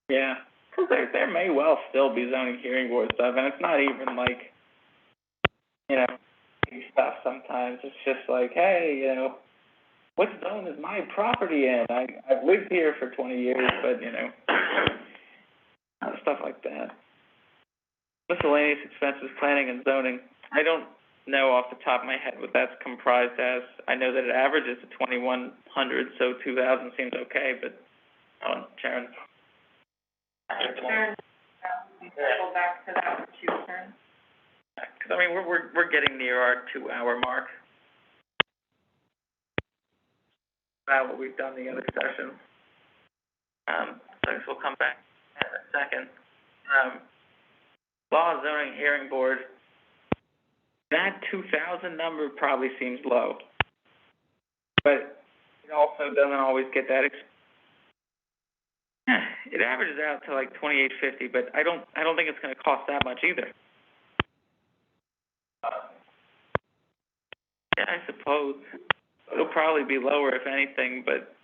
Speaker 2: Yeah. There may well still be zoning hearing board stuff, and it's not even like, stuff sometimes. It's just like, hey, what zone is my property in? I've lived here for 20 years, but, stuff like that. Miscellaneous expenses, planning and zoning. I don't know off the top of my head what that's comprised as. I know that it averages at 2,100, so 2,000 seems okay, but, Sharon.
Speaker 3: Sharon, circle back to that when she returns.
Speaker 2: Because, I mean, we're getting near our 2-hour mark. About what we've done the other session. So I guess we'll come back in a second. Law zoning hearing board. That 2,000 number probably seems low, but it also doesn't always get that. It averages out to like 2,850, but I don't think it's going to cost that much either. Yeah, I suppose it'll probably be lower if anything, but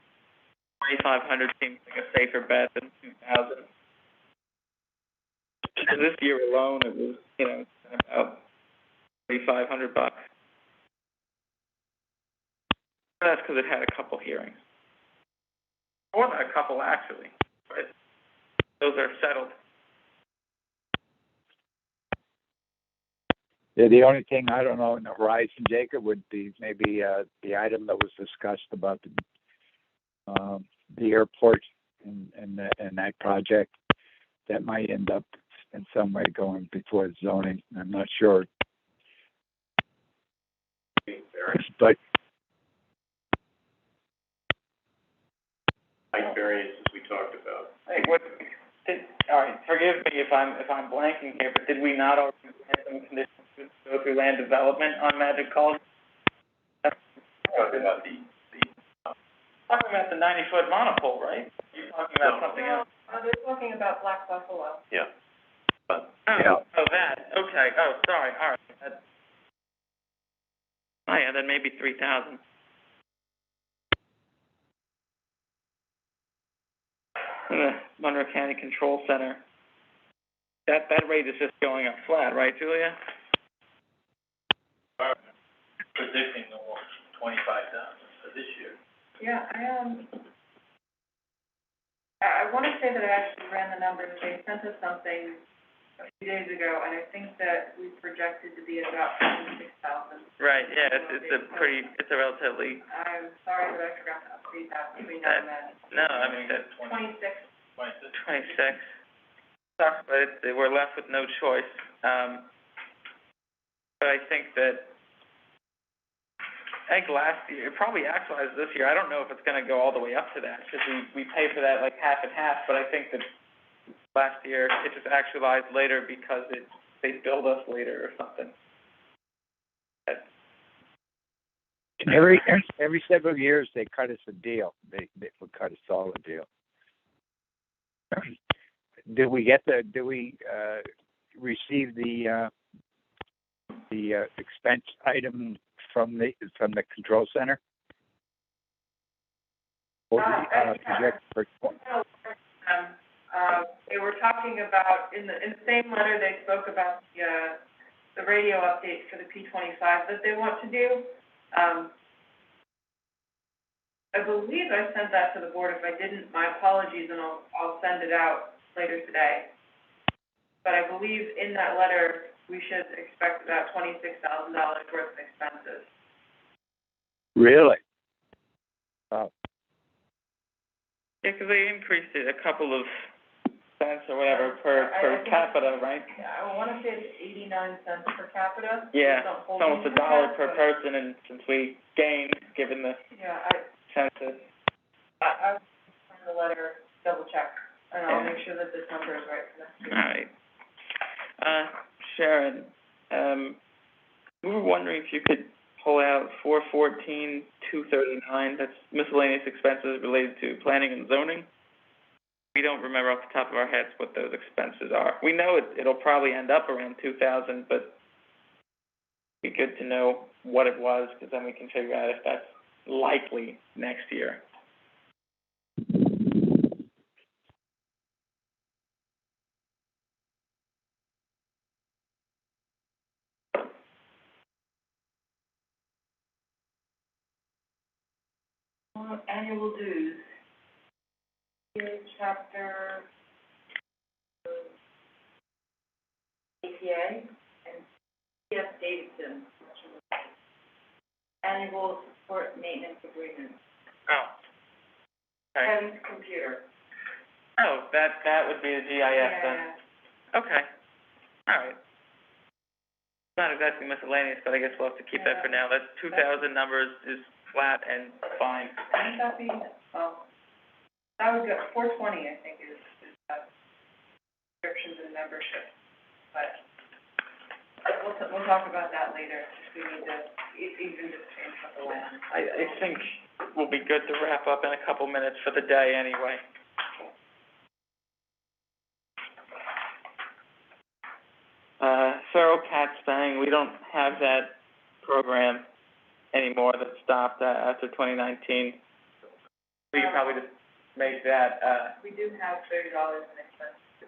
Speaker 2: 2,500 seems like a safer bet than 2,000. This year alone, it was, about $3,500. That's because it had a couple hearings. More than a couple, actually, but those are settled.
Speaker 1: Yeah, the only thing I don't know in the horizon, Jacob, would be maybe the item that was discussed about the airport and that project that might end up in some way going before zoning. I'm not sure, but
Speaker 4: Height variances we talked about.
Speaker 2: Hey, all right, forgive me if I'm blanking here, but did we not already have some conditions to go through land development on Magic Cauldron?
Speaker 4: Talking about
Speaker 2: Talking about the 90-foot monopole, right? You're talking about something else.
Speaker 3: They're talking about Black Buffalo.
Speaker 4: Yeah. But,
Speaker 2: Oh, that. Okay, oh, sorry, all right. Oh, yeah, then maybe 3,000. Monroe County Control Center. That rate is just going up flat, right, Julia?
Speaker 5: Predicting almost 25,000 for this year.
Speaker 3: Yeah, I want to say that I actually ran the numbers. They sent us something a few days ago, and I think that we projected to be at about 26,000.
Speaker 2: Right, yeah, it's a relatively...
Speaker 3: I'm sorry, but I forgot to update that between now and then.
Speaker 2: No, I mean, that's
Speaker 3: 26.
Speaker 2: 26. But we're left with no choice. But I think last year, it probably actualized this year. I don't know if it's going to go all the way up to that, because we pay for that like half and half, but I think that last year it just actualized later because they billed us later or something.
Speaker 1: Every several years they cut us a deal. They would cut us all a deal. Did we receive the expense item from the control center? Or project for
Speaker 3: they were talking about in the same letter they spoke about the radio update for the P25 that they want to do. I believe I sent that to the board. If I didn't, my apologies, and I'll send it out later today. But I believe in that letter we should expect about $26,000 worth of expenses.
Speaker 1: Really? Wow.
Speaker 2: Yeah, because they increased it a couple of cents or whatever per capita, right?
Speaker 3: Yeah, I want to say it's 89 cents per capita.
Speaker 2: Yeah, it's almost $1 per person, and since we gained, given the census.
Speaker 3: I'll send the letter, double check, and I'll make sure that this number is right for next year.
Speaker 2: All right. Sharon, we were wondering if you could pull out 414-239, that's miscellaneous expenses related to planning and zoning. We don't remember off the top of our heads what those expenses are. We know it'll probably end up around 2,000, but it'd be good to know what it was, because then we can figure out if that's likely next year.
Speaker 3: Annual dues. Here's chapter APA and CS Davidson. Annual support maintenance agreement.
Speaker 2: Oh. Okay.
Speaker 3: Kevin's computer.
Speaker 2: Oh, that would be the GIS then. Okay. All right. Not exactly miscellaneous, but I guess we'll have to keep that for now. That 2,000 numbers is flat and fine.
Speaker 3: Wouldn't that be, that would go, 420, I think, is subscriptions and membership. But we'll talk about that later, if we need to even just change up the line.
Speaker 2: I think we'll be good to wrap up in a couple minutes for the day anyway. Thorough cat spaying, we don't have that program anymore. That stopped after 2019. We could probably just make that.
Speaker 3: We do have $30 in expenses.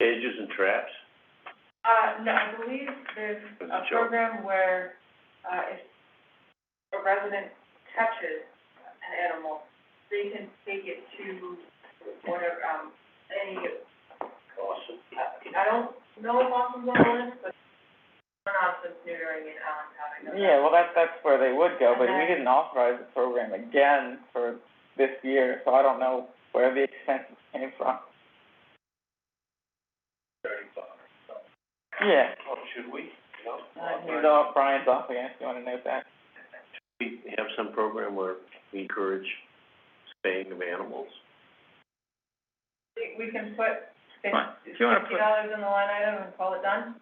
Speaker 4: Cages and traps?
Speaker 3: No, I believe there's a program where, if a resident catches an animal, they can take it to whatever, any.
Speaker 4: Awesome.
Speaker 3: I don't know if Austin's on the list, but nonsense neutering in Allen County.
Speaker 2: Yeah, well, that's where they would go, but we didn't authorize the program again for this year, so I don't know where the expenses came from.
Speaker 5: 35. So.
Speaker 2: Yeah.
Speaker 4: Oh, should we? No.
Speaker 2: Brian's off again, if you want to note that.
Speaker 4: We have some program where we encourage spaying of animals.
Speaker 3: We can put
Speaker 2: If you want to put
Speaker 3: $50 in the line item and call it done?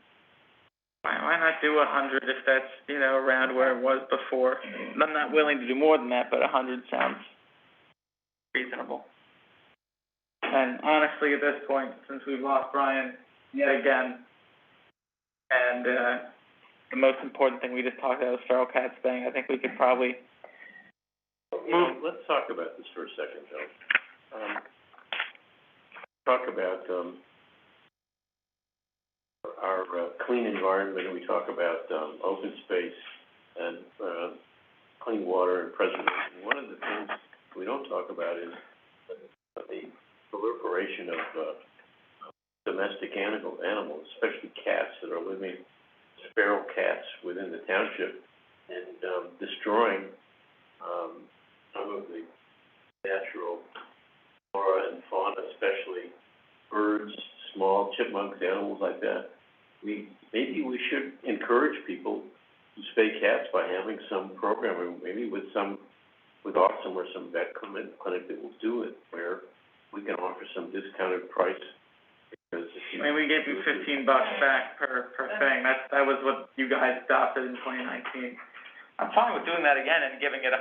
Speaker 2: Why not do 100 if that's, around where it was before? I'm not willing to do more than that, but 100 sounds reasonable. And honestly, at this point, since we've lost Brian yet again, and, the most important thing we just talked about was feral cat spaying, I think we could probably
Speaker 4: Let's talk about this for a second, Joe. Talk about, our, clean environment, and we talk about, open space and, clean water and preservation. One of the things we don't talk about is the proliferation of, domestic animals, especially cats that are living, feral cats within the township, and, destroying, some of the natural flora and fauna, especially birds, small chipmunks, animals like that. Maybe we should encourage people to spay cats by having some program, or maybe with Awesome or some vet clinic that will do it, where we can offer some discounted price. Because
Speaker 2: we gave you $15 back per thing. That was what you guys adopted in 2019. I'm fine with doing that again and giving it $100,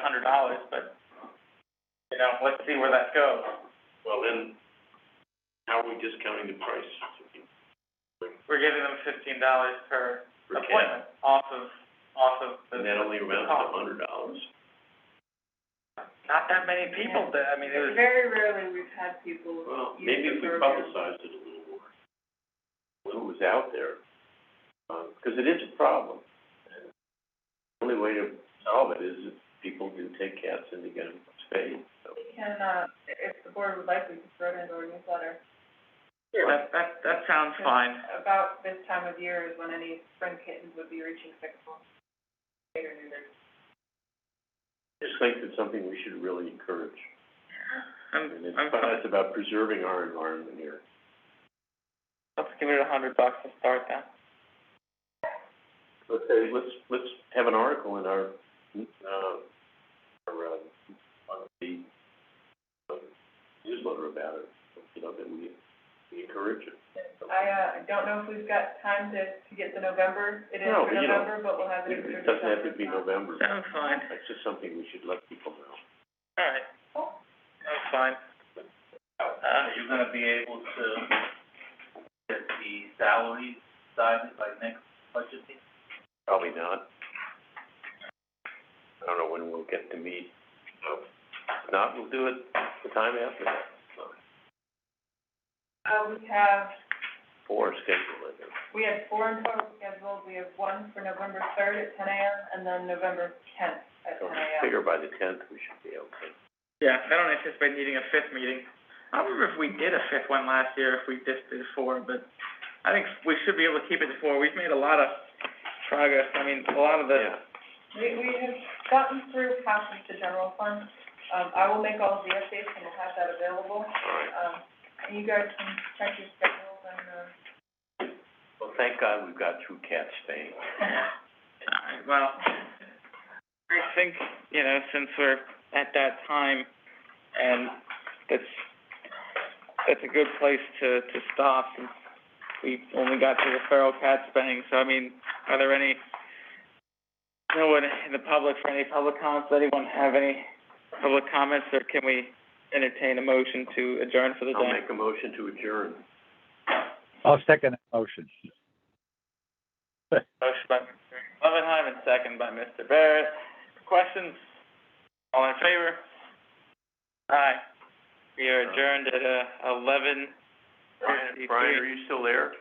Speaker 2: but, let's see where that goes.
Speaker 4: Well, then, how are we discounting the price?
Speaker 2: We're giving them $15 per appointment
Speaker 4: cat.
Speaker 2: off of the.
Speaker 4: And that only amounts to $100.
Speaker 2: Not that many people did. I mean, it was.
Speaker 3: Very rarely we've had people
Speaker 4: Well,
Speaker 3: use
Speaker 4: maybe
Speaker 3: the
Speaker 4: if we
Speaker 3: program.
Speaker 4: publicized it a little more, when it was out there, because it is a problem. And the only way to solve it is if people do take cats in to get them spayed, so.
Speaker 3: We can, if the board would like, we can throw it into our newsletter.
Speaker 2: That sounds fine.
Speaker 3: About this time of year is when any spring kittens would be reaching 6 months. Later, neutered.
Speaker 4: I just think it's something we should really encourage. And it's about preserving our environment here.
Speaker 2: Let's give it $100 to start then.
Speaker 4: Let's have an article in our, on the newsletter about it, that we encourage it.
Speaker 3: I don't know if we've got time to get the November, it is
Speaker 4: No,
Speaker 3: for November, but we'll have it in for
Speaker 4: It doesn't have to
Speaker 3: December.
Speaker 4: be November.
Speaker 2: Sounds fine.
Speaker 4: That's just something we should let people know.
Speaker 2: All right. That's fine.
Speaker 5: Are you gonna be able to get the salary decided by next budget meeting?
Speaker 4: Probably not. I don't know when we'll get to meet. If not, we'll do it the time after that.
Speaker 3: We have,
Speaker 4: 4 scheduled, I think.
Speaker 3: we have 4 in total scheduled, we have 1 for November 3rd at 10 a.m. and then November 10th at 10
Speaker 4: So
Speaker 3: a.m.
Speaker 4: figure by the 10th, we should be okay.
Speaker 2: Yeah, I don't anticipate needing a 5th meeting. I don't remember if we did a 5th one last year, if we just did 4, but I think we should be able to keep it to 4. We've made a lot of progress. I mean, a lot of the.
Speaker 4: Yeah.
Speaker 3: We have gotten through half of the general fund. I will make all of the updates and we'll have that available.
Speaker 4: All right.
Speaker 3: And you guys can check your schedules and,
Speaker 4: Well, thank God we've got through cat spaying.
Speaker 2: All right, well, I think, since we're at that time, and that's a good place to stop, since we only got to the feral cat spaying. So, I mean, are there no one in the public for any public comments? Does anyone have any public comments, or can we entertain a motion to adjourn for the day?
Speaker 4: I'll make a motion to adjourn.
Speaker 1: I'll second that motion.
Speaker 2: Motion by Mr. Levenheim and second by Mr. Barrett. Questions? All in favor? Aye. We are adjourned at 11:53.
Speaker 4: Brian, are you still there?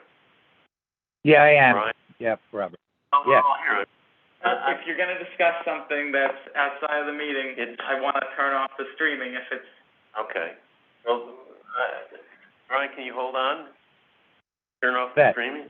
Speaker 1: Yeah, I am.
Speaker 4: Brian?
Speaker 1: Yep, Robert.
Speaker 4: Oh,
Speaker 1: Yes.
Speaker 4: Good.
Speaker 2: If you're gonna discuss something that's outside of the meeting, I wanna turn off the streaming if it's.
Speaker 4: Okay. Well, Brian, can you hold on? Turn off the streaming?